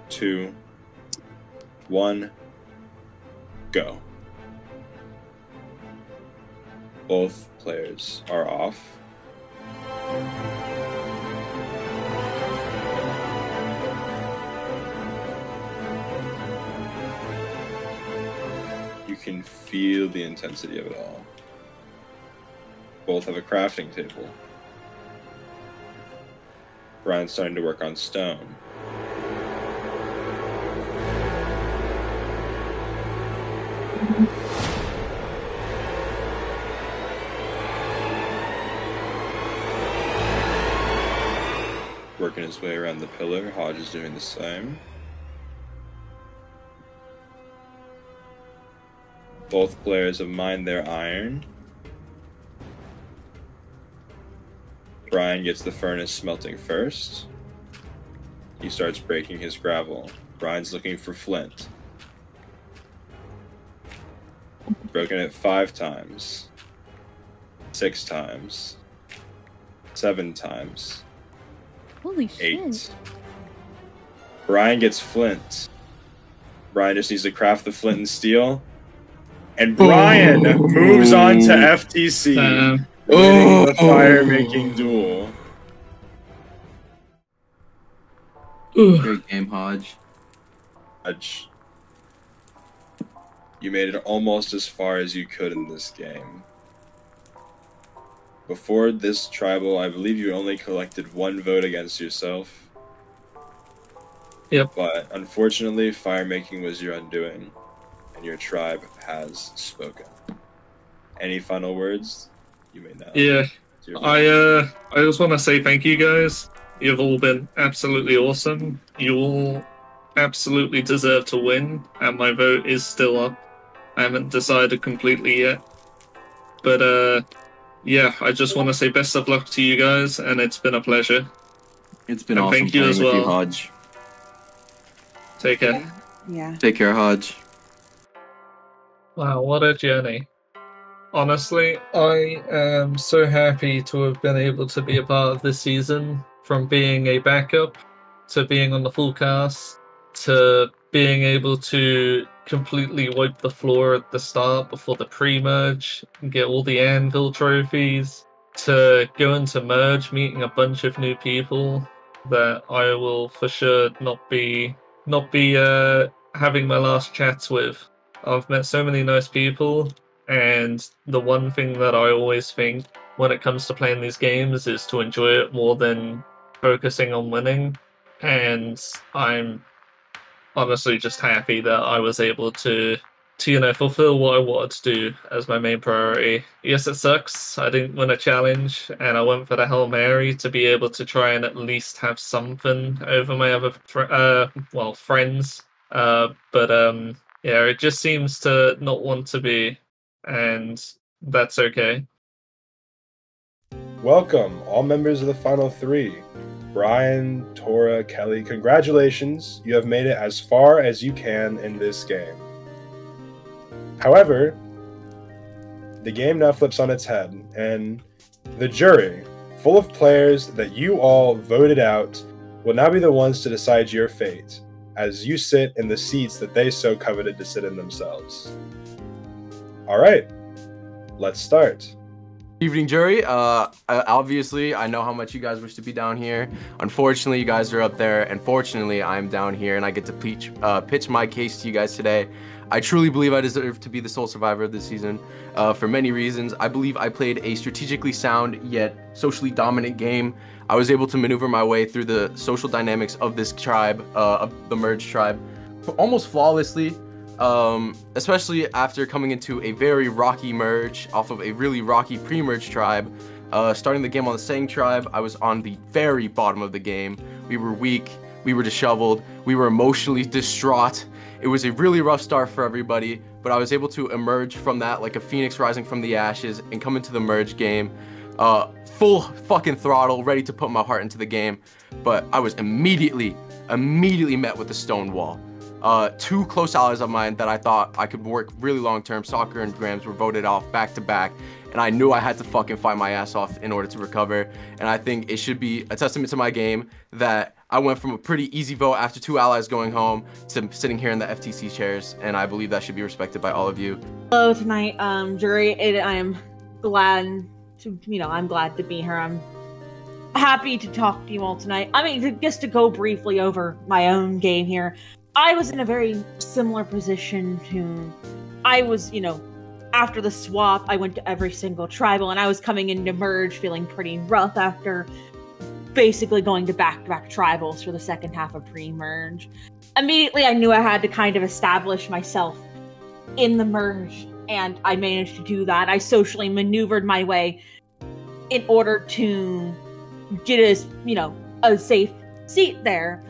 2, 1, go. Both players are off. You can feel the intensity of it all. Both have a crafting table. Brian's starting to work on stone. Working his way around the pillar. Hodge is doing the same. Both players have mined their iron. Brian gets the furnace smelting first. He starts breaking his gravel. Brian's looking for flint. Broken it 5 times. 6 times. 7 times. Holy 8. shit. Brian gets flint. Brian just needs to craft the flint and steel. And Brian moves on to FTC. Winning the fire-making duel. Great game, Hodge. Hodge, you made it almost as far as you could in this game. Before this tribal, I believe you only collected 1 vote against yourself. Yep. But unfortunately, fire-making was your undoing, and your tribe has spoken. Any final words? You may now. Yeah, I just want to say thank you guys. You've all been absolutely awesome. You all absolutely deserve to win, and my vote is still up. I haven't decided completely yet. But yeah, I just want to say best of luck to you guys, and it's been a pleasure. It's been And awesome thank you playing as with you, well. Hodge. Take care. Yeah. Take care, Hodge. Wow, what a journey. Honestly, I am so happy to have been able to be a part of this season, from being a backup to being on the full cast to being able to completely wipe the floor at the start before the pre-merge and get all the Anvil trophies, to go into merge, meeting a bunch of new people that I will for sure not be having my last chats with. I've met so many nice people, and the one thing that I always think when it comes to playing these games is to enjoy it more than focusing on winning. And I'm honestly just happy that I was able to fulfill what I wanted to do as my main priority. Yes, it sucks. I didn't win a challenge, and I went for the Hail Mary to be able to try and at least have something over my other friends. Yeah, it just seems to not want to be, and that's okay. Welcome, all members of the Final Three. Brian, Tora, Kelly, congratulations. You have made it as far as you can in this game. However, the game now flips on its head, and the jury, full of players that you all voted out, will now be the ones to decide your fate, as you sit in the seats that they so coveted to sit in themselves. Alright, let's start. Evening, jury. Obviously, I know how much you guys wish to be down here. Unfortunately, you guys are up there, and fortunately, I'm down here, and I get to pitch my case to you guys today. I truly believe I deserve to be the sole survivor of this season for many reasons. I believe I played a strategically sound yet socially dominant game. I was able to maneuver my way through the social dynamics of this tribe, of the merge tribe, almost flawlessly. Especially after coming into a very rocky merge off of a really rocky pre-merge tribe. Starting the game on the Sang tribe, I was on the very bottom of the game. We were weak, we were disheveled, we were emotionally distraught. It was a really rough start for everybody, but I was able to emerge from that like a phoenix rising from the ashes and come into the merge game full fucking throttle, ready to put my heart into the game. But I was immediately met with a stone wall. Two close allies of mine that I thought I could work really long term, Soccer and Grams, were voted off back to back, and I knew I had to fucking fight my ass off in order to recover. And I think it should be a testament to my game that I went from a pretty easy vote after two allies going home to sitting here in the FTC chairs, and I believe that should be respected by all of you. Hello tonight, jury. I am glad to, I'm glad to be here. I'm happy to talk to you all tonight. I mean, just to go briefly over my own game here. I was in a very similar position to, I was, after the swap, I went to every single tribal, and I was coming into merge feeling pretty rough after basically going to back-to-back tribals for the second half of pre-merge. Immediately, I knew I had to kind of establish myself in the merge, and I managed to do that. I socially maneuvered my way in order to get a safe seat there.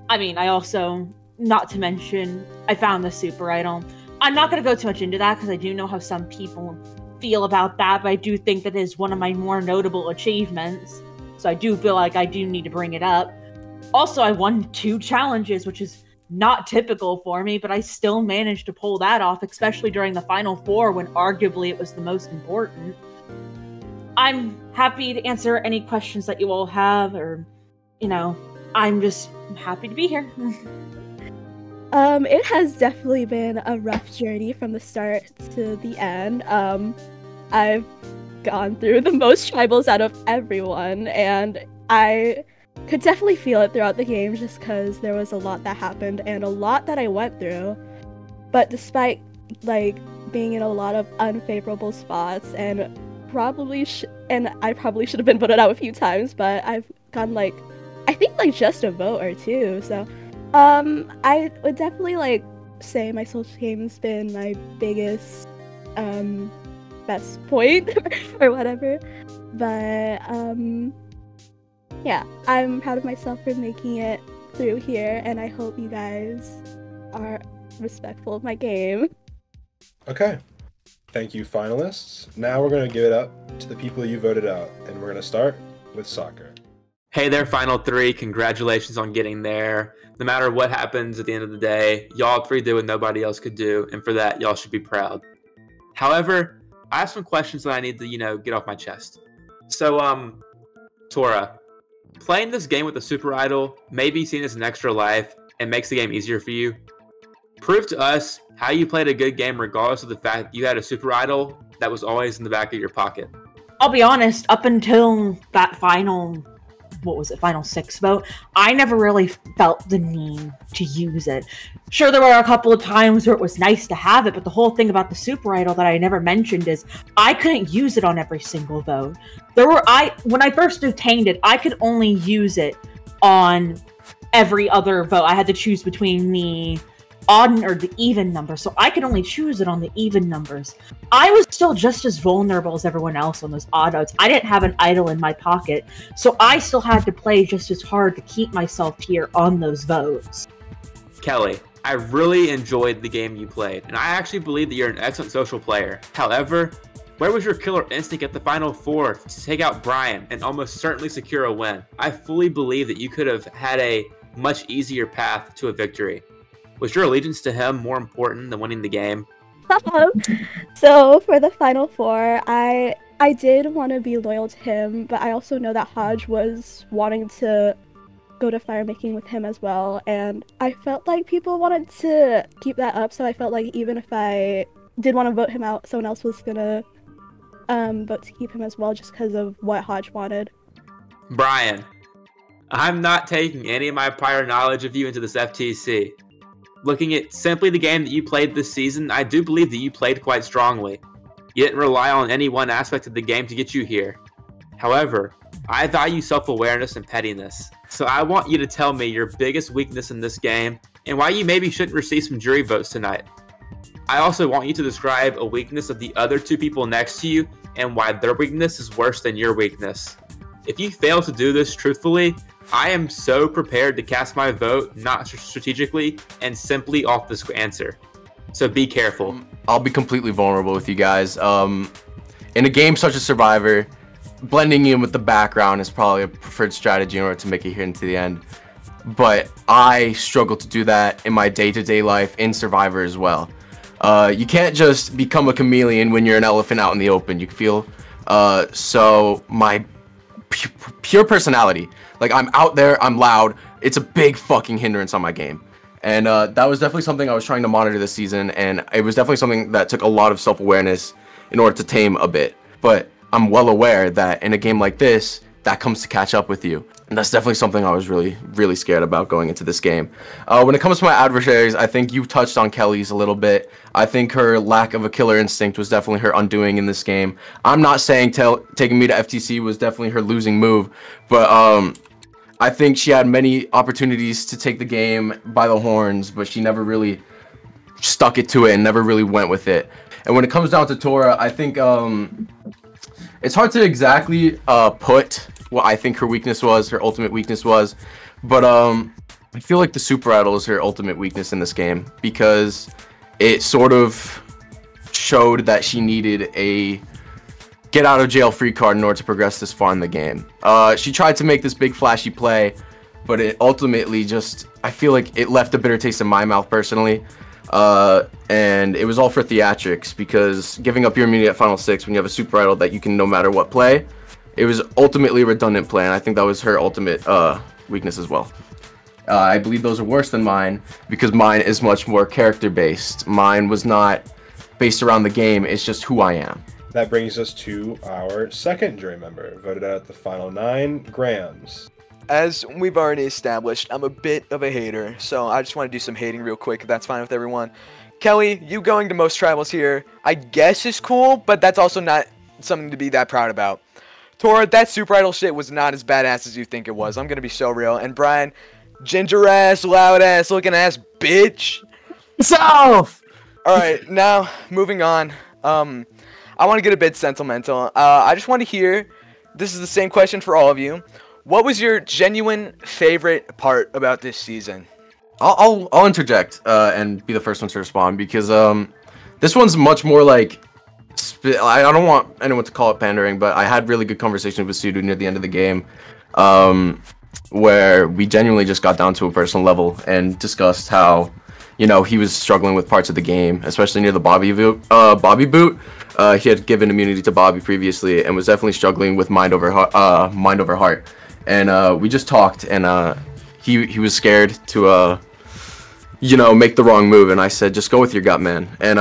I mean, I also, not to mention, I found the super idol. I'm not going to go too much into that because I do know how some people feel about that, but I do think that is one of my more notable achievements. So I do feel like I do need to bring it up. Also, I won 2 challenges, which is not typical for me, but I still managed to pull that off, especially during the Final Four when arguably it was the most important. I'm happy to answer any questions that you all have, or, I'm just happy to be here. It has definitely been a rough journey from the start to the end. I've gone through the most tribals out of everyone, and I could definitely feel it throughout the game just because there was a lot that happened and a lot that I went through. But despite, being in a lot of unfavorable spots and I probably should have been voted out a few times, but I've gotten, I think, just a vote or two, so I would definitely say my social game has been my biggest best point or whatever. But yeah, I'm proud of myself for making it through here, and I hope you guys are respectful of my game. Okay. Thank you, finalists. Now we're going to give it up to the people you voted out, and we're going to start with Soccer. Hey there, Final Three. Congratulations on getting there. No matter what happens at the end of the day, y'all three did what nobody else could do, and for that, y'all should be proud. However, I have some questions that I need to, get off my chest. So, Tora, playing this game with the Super Idol may be seen as an extra life and makes the game easier for you. Prove to us how you played a good game regardless of the fact that you had a Super Idol that was always in the back of your pocket. I'll be honest, up until that final 6 vote, I never really felt the need to use it. Sure, there were a couple of times where it was nice to have it, but the whole thing about the Super Idol that I never mentioned is I couldn't use it on every single vote. When I first obtained it, I could only use it on every other vote. I had to choose between the odd or the even number, so I could only choose it on the even numbers. I was still just as vulnerable as everyone else on those odd votes. I didn't have an idol in my pocket, so I still had to play just as hard to keep myself here on those votes. Kelly, I really enjoyed the game you played, and I actually believe that you're an excellent social player. However, where was your killer instinct at the Final Four to take out Brian and almost certainly secure a win? I fully believe that you could have had a much easier path to a victory. Was your allegiance to him more important than winning the game? So for the Final Four, I did want to be loyal to him, but I also know that Hodge was wanting to go to fire making with him as well, and I felt like people wanted to keep that up, so I felt like even if I did want to vote him out, someone else was gonna vote to keep him as well, just because of what Hodge wanted. Brian, I'm not taking any of my prior knowledge of you into this FTC. Looking at simply the game that you played this season, I do believe that you played quite strongly. You didn't rely on any one aspect of the game to get you here. However, I value self-awareness and pettiness, so I want you to tell me your biggest weakness in this game and why you maybe shouldn't receive some jury votes tonight. I also want you to describe a weakness of the other two people next to you and why their weakness is worse than your weakness. If you fail to do this truthfully, I am so prepared to cast my vote, not strategically, and simply off this answer. So be careful. I'll be completely vulnerable with you guys. In a game such as Survivor, blending in with the background is probably a preferred strategy in order to make it here into the end. But I struggle to do that in my day-to-day life in Survivor as well. You can't just become a chameleon when you're an elephant out in the open. You feel so my pure personality. Like, I'm out there, I'm loud. It's a big fucking hindrance on my game. And that was definitely something I was trying to monitor this season, and it was definitely something that took a lot of self-awareness in order to tame a bit. But I'm well aware that in a game like this, that comes to catch up with you. And that's definitely something I was really, really scared about going into this game. When it comes to my adversaries, I think you touched on Kelly's a little bit. I think her lack of a killer instinct was definitely her undoing in this game. I'm not saying taking me to FTC was definitely her losing move, but I think she had many opportunities to take the game by the horns, but she never really stuck it to it and never really went with it. And when it comes down to Tora, I think it's hard to exactly put what I think her weakness was, her ultimate weakness was, but I feel like the Super Idol is her ultimate weakness in this game because it sort of showed that she needed a get out of jail free card in order to progress this far in the game. She tried to make this big flashy play, but it ultimately just, I feel like it left a bitter taste in my mouth personally. And it was all for theatrics because giving up your immunity at Final 6 when you have a Super Idol that you can no matter what play, it was ultimately a redundant play, and I think that was her ultimate weakness as well. I believe those are worse than mine because mine is much more character based. Mine was not based around the game, it's just who I am. That brings us to our second jury member, voted out at the final 9, Grams. As we've already established, I'm a bit of a hater, so I just want to do some hating real quick if that's fine with everyone. Kelly, you going to most tribals here, I guess is cool, but that's also not something to be that proud about. Tora, that Super Idol shit was not as badass as you think it was. I'm going to be so real. And Brian, ginger ass, loud ass, looking ass bitch. Self! Alright, now, moving on. I want to get a bit sentimental. I just want to hear, this is the same question for all of you. What was your genuine favorite part about this season? I'll interject and be the first one to respond because this one's much more like, I don't want anyone to call it pandering, but I had really good conversations with Sudu near the end of the game. where we genuinely just got down to a personal level and discussed how, you know, he was struggling with parts of the game, especially near the Bobby boot. He had given immunity to Bobby previously and was definitely struggling with mind over heart. And we just talked, and he was scared to, you know, make the wrong move. And I said, just go with your gut, man. And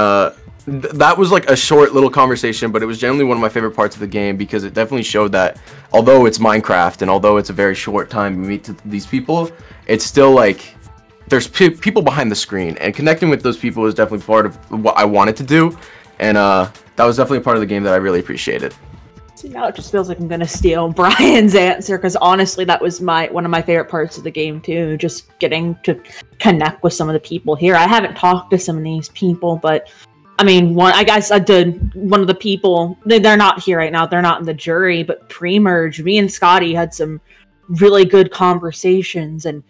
that was like a short little conversation, but it was generally one of my favorite parts of the game because it definitely showed that although it's Minecraft and although it's a very short time to meet these people, it's still like there's people behind the screen, and connecting with those people is definitely part of what I wanted to do. And that was definitely a part of the game that I really appreciated. See, now it just feels like I'm gonna steal Brian's answer, because honestly, that was one of my favorite parts of the game too. Just getting to connect with some of the people here. I haven't talked to some of these people, but I mean, I guess I did. One of the people, they're not here right now. They're not in the jury, but pre-merge, me and Scotty had some really good conversations, and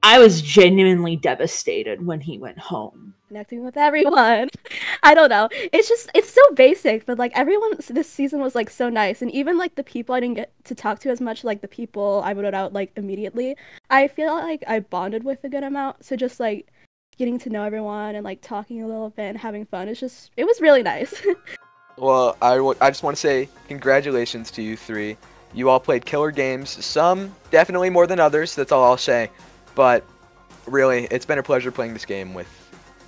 I was genuinely devastated when he went home. Connecting with everyone. I don't know. It's so basic, but like everyone this season was like so nice, and even like the people I didn't get to talk to as much, like the people I voted out like immediately, I feel like I bonded with a good amount. So just like getting to know everyone and like talking a little bit and having fun, it was really nice. Well, I just want to say congratulations to you three. You all played killer games, some definitely more than others, that's all I'll say. But really, it's been a pleasure playing this game with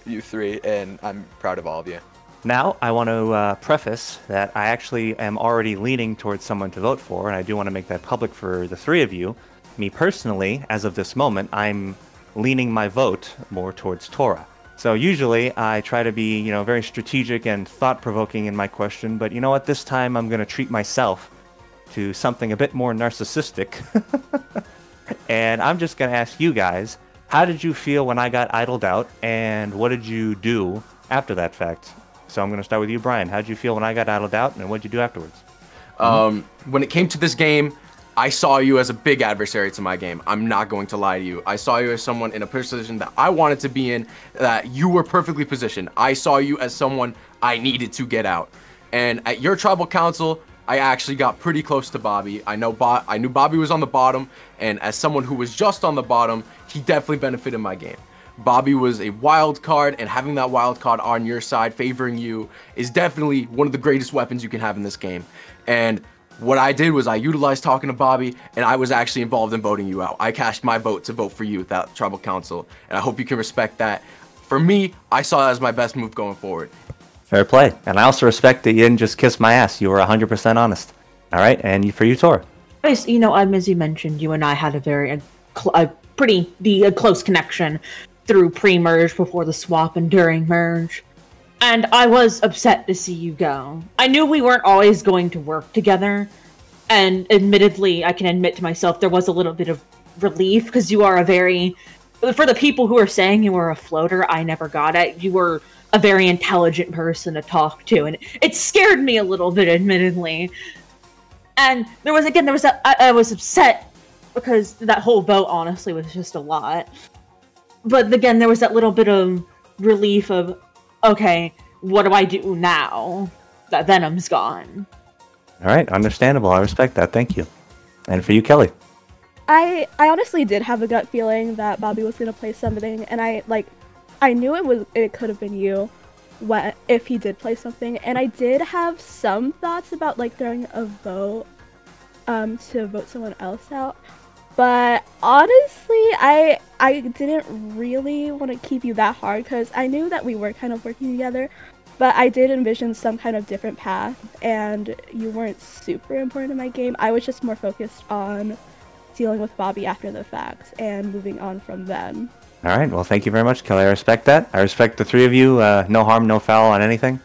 you three, and I'm proud of all of you. Now, I want to preface that I actually am already leaning towards someone to vote for, and I do want to make that public for the three of you. Me personally, as of this moment, I'm leaning my vote more towards Tora. So usually I try to be, you know, very strategic and thought-provoking in my question, but you know what, this time I'm going to treat myself to something a bit more narcissistic. And I'm just going to ask you guys, how did you feel when I got idled out, and what did you do after that fact? So I'm going to start with you, Brian. How did you feel when I got idled out, and what did you do afterwards? When it came to this game, I saw you as a big adversary to my game. I'm not going to lie to you. I saw you as someone in a position that I wanted to be in, that you were perfectly positioned. I saw you as someone I needed to get out. And at your tribal council, I actually got pretty close to Bobby. I knew Bobby was on the bottom, and as someone who was just on the bottom, he definitely benefited my game. Bobby was a wild card, and having that wild card on your side favoring you is definitely one of the greatest weapons you can have in this game. And what I did was I utilized talking to Bobby, and I was actually involved in voting you out. I cast my vote to vote for you at that tribal council, and I hope you can respect that. For me, I saw that as my best move going forward. Fair play. And I also respect that you didn't just kiss my ass. You were 100% honest. All right, and for you, Tor. You know, as you mentioned, you and I had a pretty close connection through pre-merge, before the swap, and during merge. And I was upset to see you go. I knew we weren't always going to work together, and admittedly, I can admit to myself, there was a little bit of relief, because you are for the people who are saying you were a floater, I never got it. You were a very intelligent person to talk to, and it scared me a little bit, admittedly. And I was upset, because that whole vote, honestly, was just a lot. But again, there was that little bit of relief of, okay, what do I do now that Venom's gone? All right, understandable. I respect that. Thank you. And for you, Kelly. I honestly did have a gut feeling that Bobby was gonna play something, and I knew it could have been you if he did play something, and I did have some thoughts about like throwing a vote to vote someone else out. But honestly, I didn't really want to keep you that hard, because I knew that we were kind of working together, but I did envision some kind of different path, and you weren't super important in my game. I was just more focused on dealing with Bobby after the fact and moving on from then. All right, well, thank you very much, Kelly. I respect that. I respect the three of you. No harm, no foul on anything.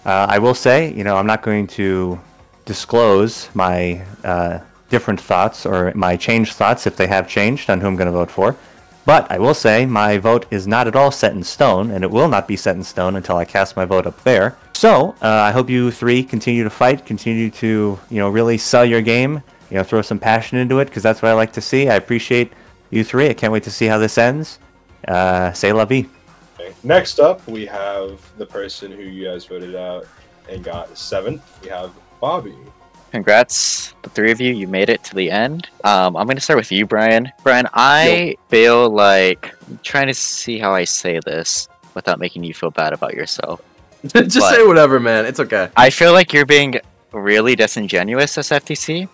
I will say, you know, I'm not going to disclose my different thoughts or my changed thoughts, if they have changed, on who I'm going to vote for. But I will say my vote is not at all set in stone, and it will not be set in stone until I cast my vote up there. So I hope you three continue to fight, continue to, you know, really sell your game, you know, throw some passion into it, because that's what I like to see. I appreciate you three. I can't wait to see how this ends. C'est la vie. Okay. Next up, we have the person who you guys voted out and got 7th. We have Bobby. Congrats, the three of you. You made it to the end. I'm going to start with you, Brian. Brian, I feel like I'm trying to see how I say this without making you feel bad about yourself. Just say whatever, man. It's okay. I feel like you're being really disingenuous as FTC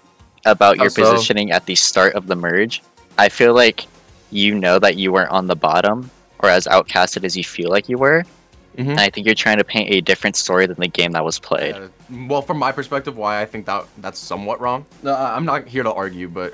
about your positioning at the start of the merge. I feel like you know that you weren't on the bottom or as outcasted as you feel like you were. And I think you're trying to paint a different story than the game that was played. Well, from my perspective, why I think that's somewhat wrong. I'm not here to argue, but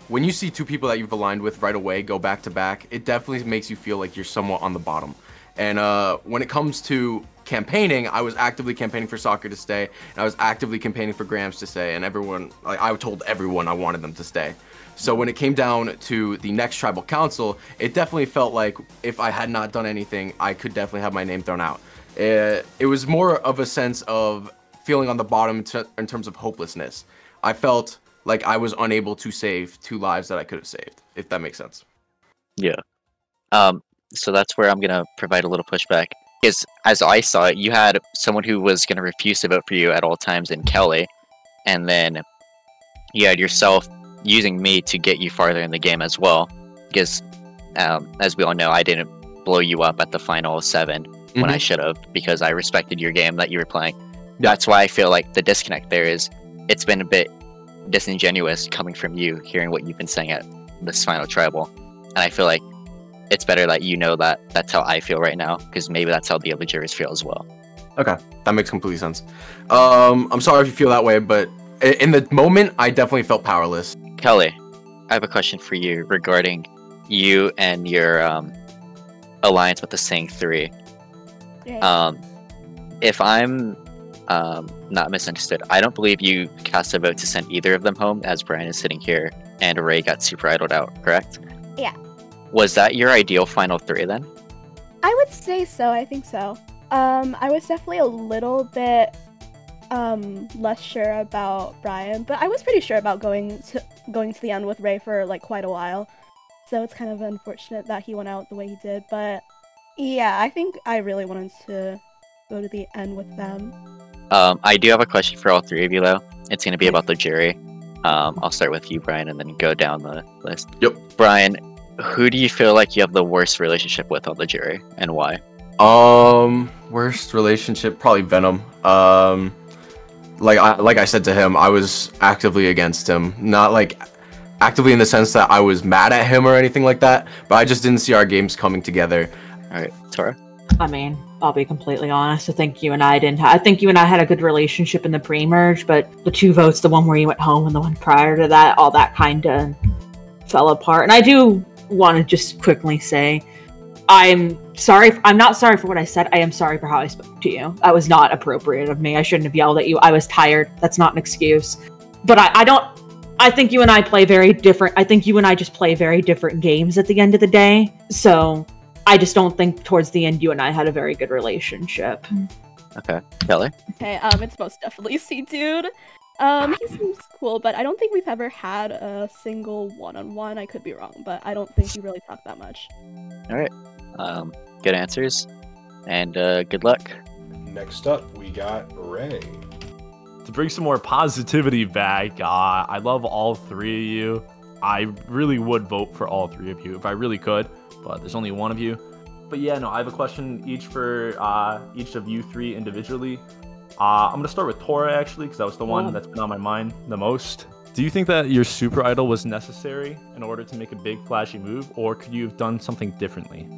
when you see two people that you've aligned with right away go back to back, it definitely makes you feel like you're somewhat on the bottom. And when it comes to campaigning, I was actively campaigning for Soccer to stay, and I was actively campaigning for Grams to stay, and everyone, like, I told everyone I wanted them to stay. So when it came down to the next tribal council, it definitely felt like if I had not done anything, I could definitely have my name thrown out. It was more of a sense of feeling on the bottom in terms of hopelessness. I felt like I was unable to save 2 lives that I could have saved, if that makes sense. Yeah. So that's where I'm going to provide a little pushback. Because as I saw it, you had someone who was going to refuse to vote for you at all times in Kelly. And then you had yourself using me to get you farther in the game as well. Because as we all know, I didn't blow you up at the final 7 when I should have, because I respected your game that you were playing. That's why I feel like the disconnect there is it's been a bit disingenuous coming from you, hearing what you've been saying at this final tribal. And I feel like it's better that you know that that's how I feel right now, because maybe that's how the other jurors feel as well. Okay, that makes complete sense. I'm sorry if you feel that way, but in the moment, I definitely felt powerless. Kelly, I have a question for you regarding you and your alliance with the Sing 3. If I'm not misunderstood, I don't believe you cast a vote to send either of them home, as Brian is sitting here, and Ray got super idled out, correct? Yeah. Was that your ideal final 3 then? I would say so. I think so. I was definitely a little bit less sure about Brian, but I was pretty sure about going to the end with Ray for like quite a while. So it's kind of unfortunate that he went out the way he did. But yeah, I think I really wanted to go to the end with them. I do have a question for all 3 of you though. It's going to be about the jury. I'll start with you, Brian, and then go down the list. Yep. Brian, who do you feel like you have the worst relationship with on the jury, and why? Worst relationship, probably Venom. Like I said to him, I was actively against him. Not like actively in the sense that I was mad at him or anything like that, but I just didn't see our games coming together. All right, Tora. I mean, I'll be completely honest. I think you and I had a good relationship in the pre-merge, but the 2 votes, the one where you went home and the one prior to that, all that kind of fell apart. And I do want to just quickly say, I'm not sorry for what I said. I am sorry for how I spoke to you. That was not appropriate of me. I shouldn't have yelled at you. I was tired. That's not an excuse. But I think you and I play very different. I think you and I just play very different games at the end of the day. So I just don't think towards the end you and I had a very good relationship. Okay. Kelly? Okay, it's most definitely C-Dude. He seems cool, but I don't think we've ever had a single one-on-one. I could be wrong, but I don't think we really talk that much. All right. Good answers, and good luck. Next up, we got Ray. To bring some more positivity back, I love all 3 of you. I really would vote for all 3 of you if I really could, but there's only 1 of you. But yeah, no, I have a question each for each of you 3 individually. I'm going to start with Tora, actually, because that was the one that's been on my mind the most. Do you think that your super idol was necessary in order to make a big flashy move, or could you have done something differently?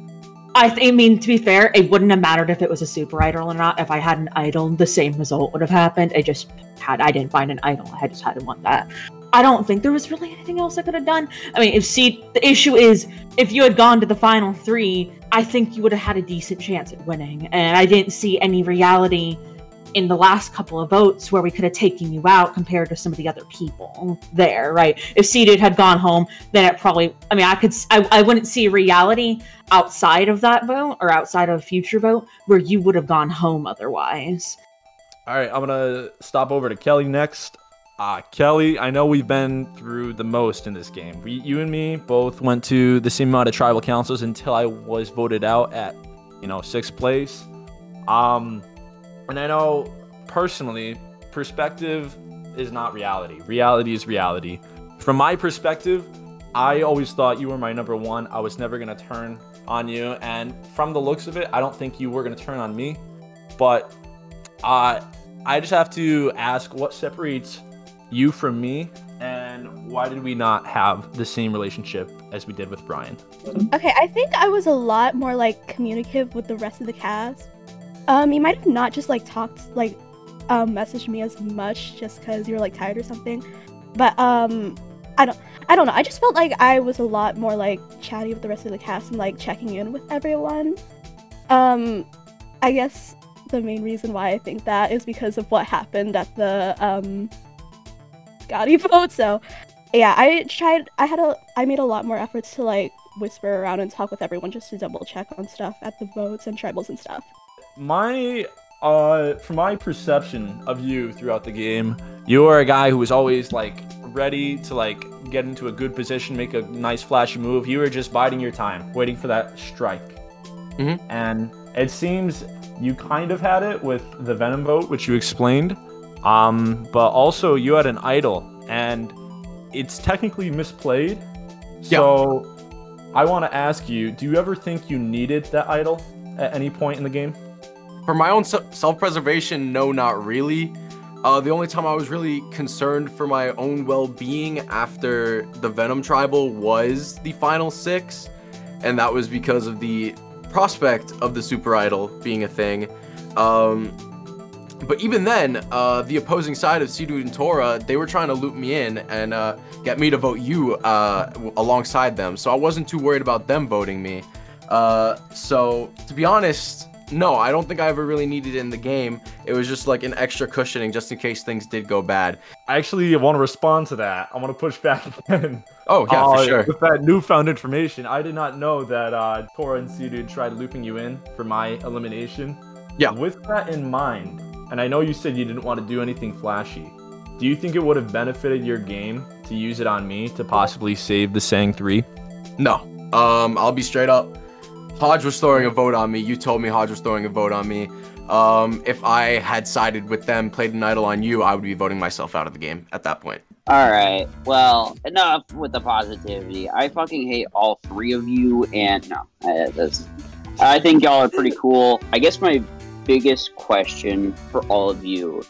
I mean, to be fair, it wouldn't have mattered if it was a super idol or not. If I had an idol, the same result would have happened. I didn't find an idol. I just hadn't want that. I don't think there was really anything else I could have done. I mean, the issue is, if you had gone to the final 3, I think you would have had a decent chance at winning. And I didn't see any reality in the last couple of votes where we could have taken you out compared to some of the other people there, right? If Seeded had gone home, then it probably, I mean, I wouldn't see reality outside of that vote or outside of a future vote where you would have gone home otherwise. All right, I'm going to stop over to Kelly next. Kelly, I know we've been through the most in this game. You and me both went to the same amount of tribal councils until I was voted out at, 6th place. And I know, personally, perspective is not reality. Reality is reality. From my perspective, I always thought you were my number one. I was never going to turn on you. And from the looks of it, I don't think you were going to turn on me. But I just have to ask, what separates you from me? And why did we not have the same relationship as we did with Brian? Okay, I think I was a lot more like communicative with the rest of the cast. You might have not just like talked like messaged me as much just because you were like tired or something. But I don't know. I just felt like I was a lot more like chatty with the rest of the cast and like checking in with everyone. I guess the main reason why I think that is because of what happened at the Gotti vote. So yeah, I made a lot more efforts to like whisper around and talk with everyone just to double check on stuff at the votes and tribals and stuff. From my perception of you throughout the game, you are a guy who was always like ready to like get into a good position, make a nice flashy move. You were just biding your time, waiting for that strike. And it seems you kind of had it with the Venom vote, which you explained. But also you had an idol, and it's technically misplayed. So I want to ask you, do you ever think you needed that idol at any point in the game? For my own self-preservation, no, not really. The only time I was really concerned for my own well-being after the Venom Tribal was the final 6, and that was because of the prospect of the Super Idol being a thing. But even then, the opposing side of Seadude and Tora, they were trying to loop me in and get me to vote you alongside them, so I wasn't too worried about them voting me. So, to be honest, no, I don't think I ever really needed it in the game. It was just like an extra cushioning just in case things did go bad. I actually want to respond to that. I want to push back again. Oh, yeah, for sure. With that newfound information, I did not know that Tora and Seadude tried looping you in for my elimination. Yeah. With that in mind, and I know you said you didn't want to do anything flashy, do you think it would have benefited your game to use it on me to possibly save the Sang 3? No. I'll be straight up. Hodge was throwing a vote on me. You told me Hodge was throwing a vote on me. If I had sided with them, played an idol on you, I would be voting myself out of the game at that point. Alright, well, enough with the positivity. I fucking hate all 3 of you, and no. I think y'all are pretty cool. I guess my biggest question for all of you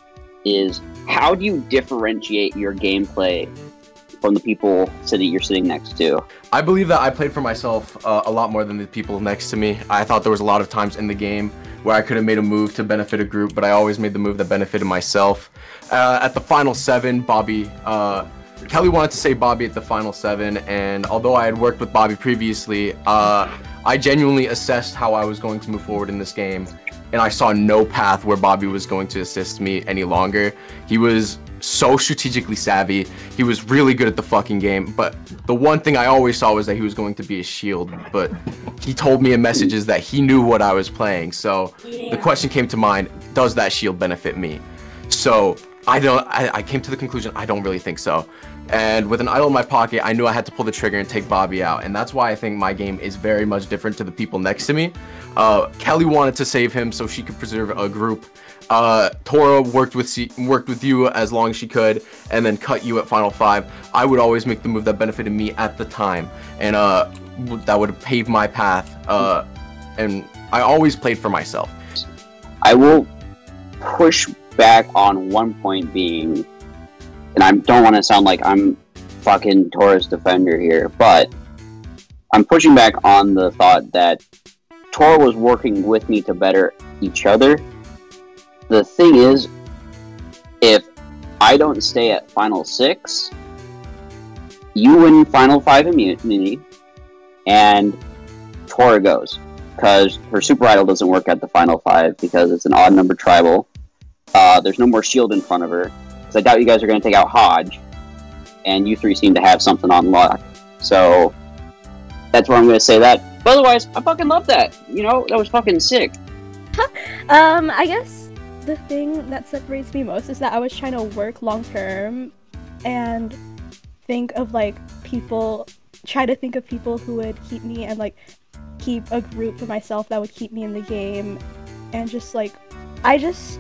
is, how do you differentiate your gameplay from the people you're sitting next to? I believe that I played for myself a lot more than the people next to me. I thought there was a lot of times in the game where I could have made a move to benefit a group, but I always made the move that benefited myself. At the final 7, Kelly wanted to say Bobby at the final 7, and although I had worked with Bobby previously, I genuinely assessed how I was going to move forward in this game, and I saw no path where Bobby was going to assist me any longer. He was so strategically savvy. He was really good at the fucking game, but the one thing I always saw was that he was going to be a shield, but he told me in messages that he knew what I was playing. So the question came to mind, does that shield benefit me? So I came to the conclusion, I don't really think so. And with an idol in my pocket, I knew I had to pull the trigger and take Bobby out. And that's why I think my game is very much different to the people next to me. Kelly wanted to save him so she could preserve a group. Tora worked with you as long as she could, and then cut you at Final 5. I would always make the move that benefited me at the time, and that would pave my path. And I always played for myself. I will push back on one point being, and I don't want to sound like I'm fucking Tora's defender here, but I'm pushing back on the thought that Tora was working with me to better each other. The thing is, if I don't stay at Final 6, you win Final 5 immunity, and Tora goes. Because her Super Idol doesn't work at the Final 5 because it's an odd number tribal. There's no more shield in front of her. Because I doubt you guys are going to take out Hodge. And you 3 seem to have something on lock. So, that's where I'm going to say that. But otherwise, I fucking love that. You know, that was fucking sick. I guess the thing that separates me most is that I was trying to work long term and think of like people, try to think of people who would keep me and like keep a group for myself that would keep me in the game, and just like I just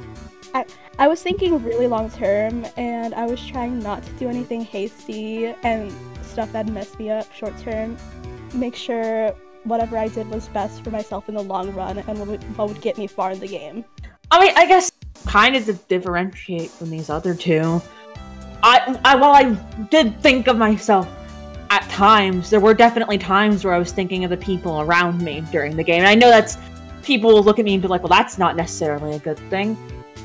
I was thinking really long term, and I was trying not to do anything hasty and stuff that messed me up short term. Make sure whatever I did was best for myself in the long run and what would get me far in the game. I mean, I guess kind of to differentiate from these other two, while I did think of myself at times, there were definitely times where I was thinking of the people around me during the game. And I know that's people will look at me and be like, well, that's not necessarily a good thing.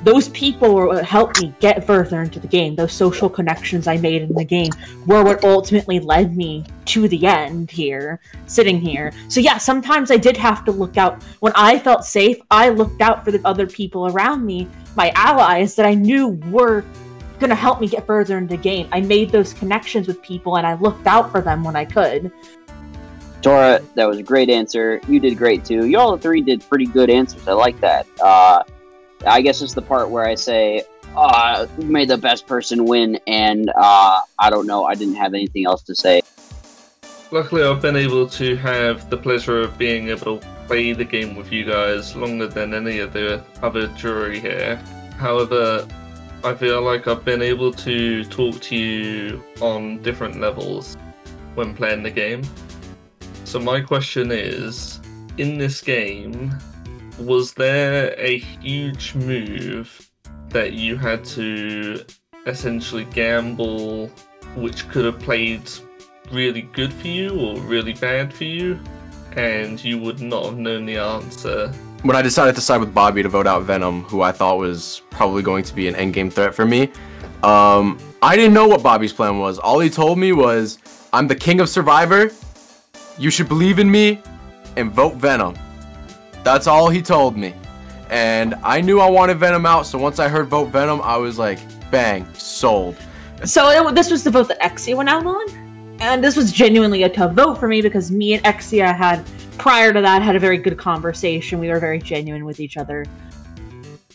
Those people were what helped me get further into the game. Those social connections I made in the game were what ultimately led me to the end here, sitting here. So yeah, sometimes I did have to look out. When I felt safe, I looked out for the other people around me, my allies that I knew were going to help me get further into the game. I made those connections with people and I looked out for them when I could. Tora, that was a great answer. You did great too. You all three did pretty good answers. I like that. I guess it's the part where I say, may the best person win, and I don't know, I didn't have anything else to say. Luckily, I've been able to have the pleasure of being able to play the game with you guys longer than any of the other jury here. However, I feel like I've been able to talk to you on different levels when playing the game. So my question is, in this game, was there a huge move that you had to essentially gamble which could have played really good for you or really bad for you, and you would not have known the answer? When I decided to side with Bobby to vote out Venom, who I thought was probably going to be an endgame threat for me, I didn't know what Bobby's plan was. All he told me was, I'm the king of Survivor, you should believe in me, and vote Venom. That's all he told me. And I knew I wanted Venom out, so once I heard vote Venom, I was like, bang, sold. So this was the vote that Exia went out on? And this was genuinely a tough vote for me because me and Exia had, prior to that, had a very good conversation. We were very genuine with each other.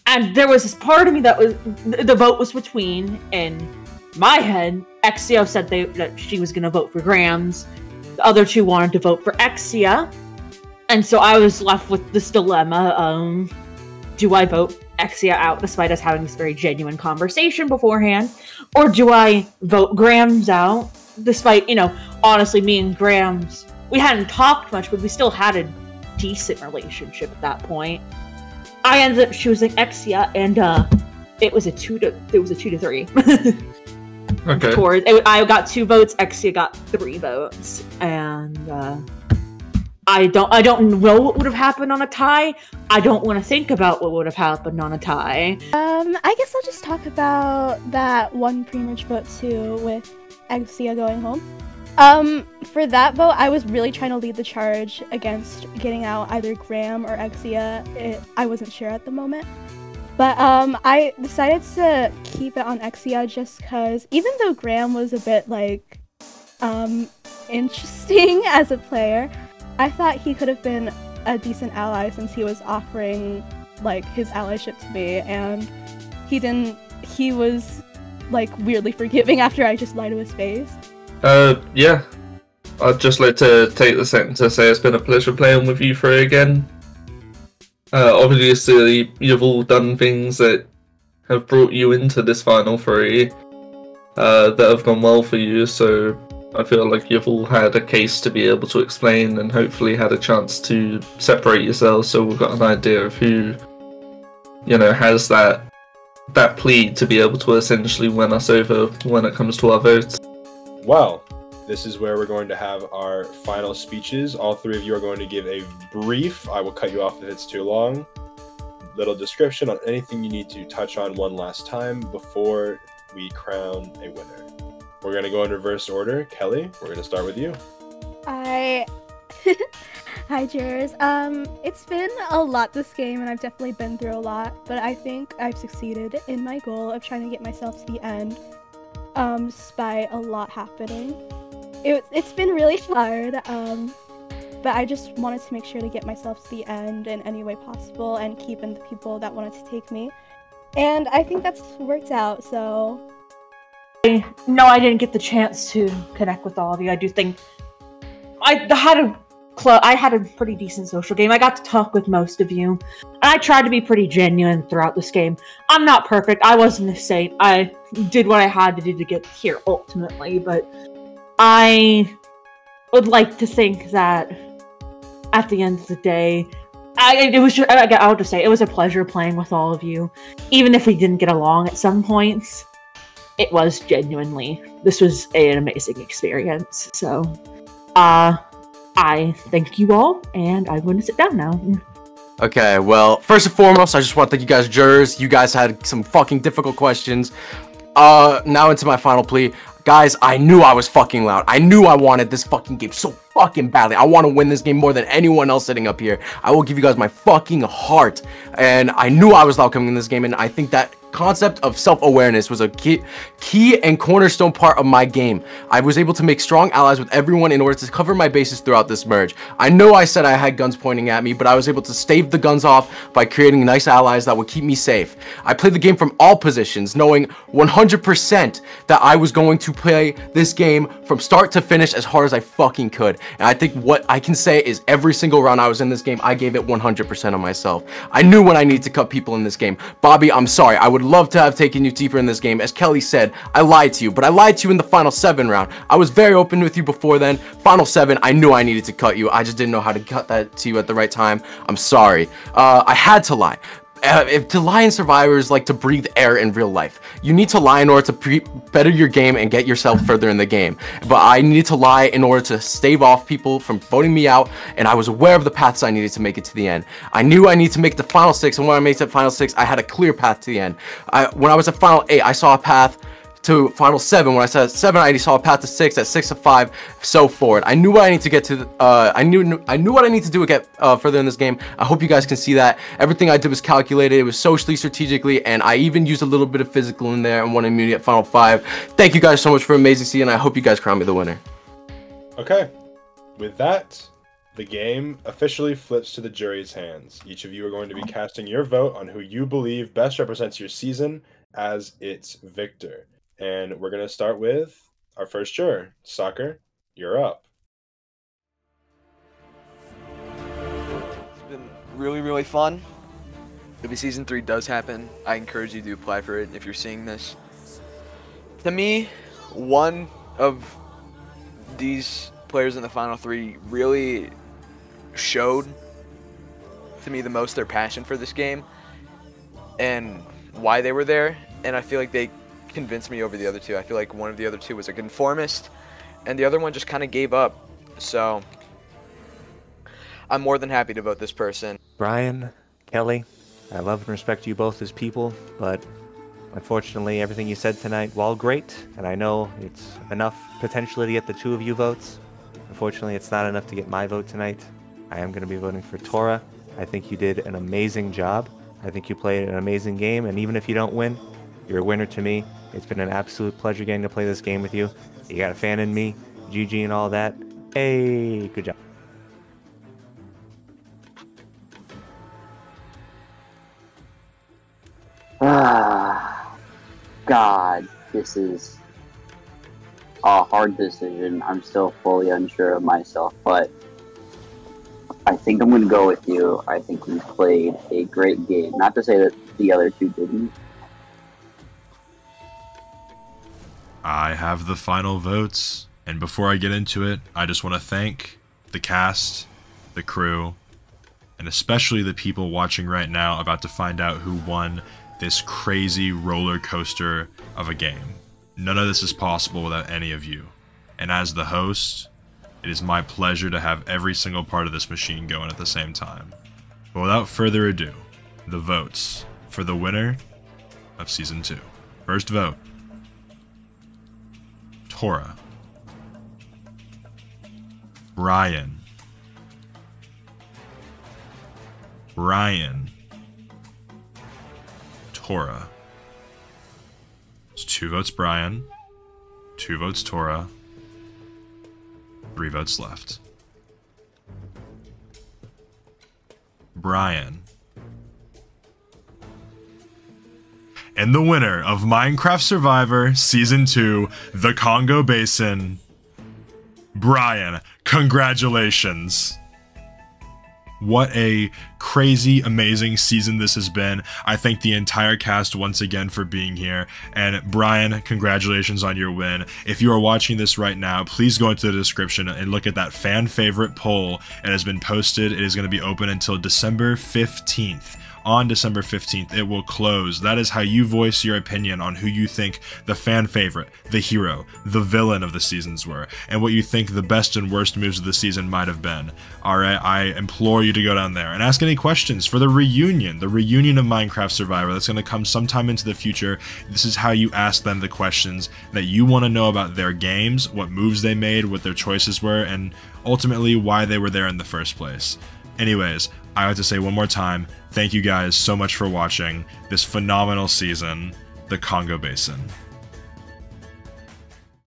And there was this part of me that was, the vote was between, in my head, Exia said that she was going to vote for Grams. The other two wanted to vote for Exia. And so I was left with this dilemma, do I vote Exia out despite us having this very genuine conversation beforehand? Or do I vote Grams out despite, honestly, me and Grams, we hadn't talked much, but we still had a decent relationship at that point. I ended up choosing Exia, and it was a 2-3. Okay. Of course, I got 2 votes, Exia got 3 votes, and I don't know what would have happened on a tie. I don't want to think about what would have happened on a tie. I guess I'll just talk about that one pre-merge vote too, with Exia going home. For that vote, I was really trying to lead the charge against getting out either Graham or Exia. I wasn't sure at the moment. But I decided to keep it on Exia just because even though Graham was a bit interesting as a player, I thought he could have been a decent ally since he was offering his allyship to me, and he was weirdly forgiving after I just lied to his face. Yeah. I'd just like to take the second to say it's been a pleasure playing with you three again. Obviously, you've all done things that have brought you into this final 3 that have gone well for you, so I feel like you've all had a case to be able to explain and hopefully had a chance to separate yourselves, so we've got an idea of who, has that plea to be able to essentially win us over when it comes to our votes. Well, this is where we're going to have our final speeches. All 3 of you are going to give a brief, I will cut you off if it's too long, little description on anything you need to touch on one last time before we crown a winner. We're going to go in reverse order. Kelly, we're going to start with you. Hi, Jers. It's been a lot this game, and I've definitely been through a lot, but I think I've succeeded in my goal of trying to get myself to the end, despite a lot happening. It's been really hard, but I just wanted to make sure to get myself to the end in any way possible and keep in the people that wanted to take me. And I think that's worked out, so... No, I didn't get the chance to connect with all of you. I do think I had a I had a pretty decent social game. I got to talk with most of you. And I tried to be pretty genuine throughout this game. I'm not perfect. I wasn't a saint. I did what I had to do to get here ultimately, but I would like to think that at the end of the day, I'll just say it was a pleasure playing with all of you. Even if we didn't get along at some points, it was genuinely, this was an amazing experience. So, I thank you all, and I'm going to sit down now. Okay, well, first and foremost, I just want to thank you guys, jurors. You guys had some fucking difficult questions. Now into my final plea. Guys, I knew I was fucking loud. I knew I wanted this fucking game so fucking badly. I want to win this game more than anyone else sitting up here. I will give you guys my fucking heart. And I knew I was loud coming in this game, and I think that concept of self-awareness was a key and cornerstone part of my game. I was able to make strong allies with everyone in order to cover my bases throughout this merge. I know I said I had guns pointing at me, but I was able to stave the guns off by creating nice allies that would keep me safe. I played the game from all positions, knowing 100% that I was going to play this game from start to finish as hard as I fucking could. And I think what I can say is every single round I was in this game, I gave it 100% of myself. I knew when I needed to cut people in this game. Bobby, I'm sorry. I would love to have taken you deeper in this game. As Kelly said, I lied to you, but I lied to you in the final 7 round. I was very open with you before then. Final 7, I knew I needed to cut you. I just didn't know how to cut that to you at the right time. I'm sorry. I had to lie. To lie in Survivor is like to breathe air in real life. You need to lie in order to better your game and get yourself further in the game. But I needed to lie in order to stave off people from voting me out, and I was aware of the paths I needed to make it to the end. I knew I needed to make the final 6, and when I made it to final 6, I had a clear path to the end. When I was at final 8, I saw a path to final 7. When I said 7, I saw a path to 6. At 6 to 5, so forward. I knew what I need to get to. I knew what I need to do to get further in this game. I hope you guys can see that everything I did was calculated. It was socially, strategically, and I even used a little bit of physical in there and won immunity at final 5. Thank you guys so much for amazing season. I hope you guys crown me the winner. Okay, with that, the game officially flips to the jury's hands. Each of you are going to be casting your vote on who you believe best represents your season as its victor. And we're going to start with our first juror. Soccer, you're up. It's been really, really fun. If season 3 does happen, I encourage you to apply for it if you're seeing this. To me, one of these players in the final 3 really showed to me the most their passion for this game and why they were there. And I feel like they convinced me over the other 2. I feel like one of the other 2 was a conformist and the other one just kind of gave up. So I'm more than happy to vote this person. Brian, Kelly, I love and respect you both as people, but unfortunately everything you said tonight, while great, and I know it's enough potentially to get the 2 of you votes, unfortunately it's not enough to get my vote tonight. I am going to be voting for Tora. I think you did an amazing job. I think you played an amazing game, and even if you don't win, you're a winner to me. It's been an absolute pleasure getting to play this game with you. You got a fan in me, GG and all that. Hey, good job. God, this is a hard decision. I'm still fully unsure of myself, but I think I'm going to go with you. I think we played a great game. Not to say that the other 2 didn't. I have the final votes, and before I get into it, I just want to thank the cast, the crew, and especially the people watching right now about to find out who won this crazy roller coaster of a game. None of this is possible without any of you, and as the host, it is my pleasure to have every single part of this machine going at the same time. But without further ado, the votes for the winner of Season 2. First vote, Tora. Brian. Tora. It's 2 votes Brian, 2 votes Tora, 3 votes left. Brian. And the winner of Minecraft Survivor Season 2, the Congo Basin, Brian. Congratulations. What a crazy, amazing season this has been. I thank the entire cast once again for being here. And Brian, congratulations on your win. If you are watching this right now, please go into the description and look at that fan favorite poll. It has been posted. It is going to be open until December 15th. On December 15th, it will close. That is how you voice your opinion on who you think the fan favorite, the hero, the villain of the seasons were, and what you think the best and worst moves of the season might have been. Alright, I implore you to go down there and ask any questions for the reunion of Minecraft Survivor that's going to come sometime into the future. This is how you ask them the questions that you want to know about their games, what moves they made, what their choices were, and ultimately why they were there in the first place. Anyways, I have to say one more time, thank you guys so much for watching this phenomenal season, the Congo Basin.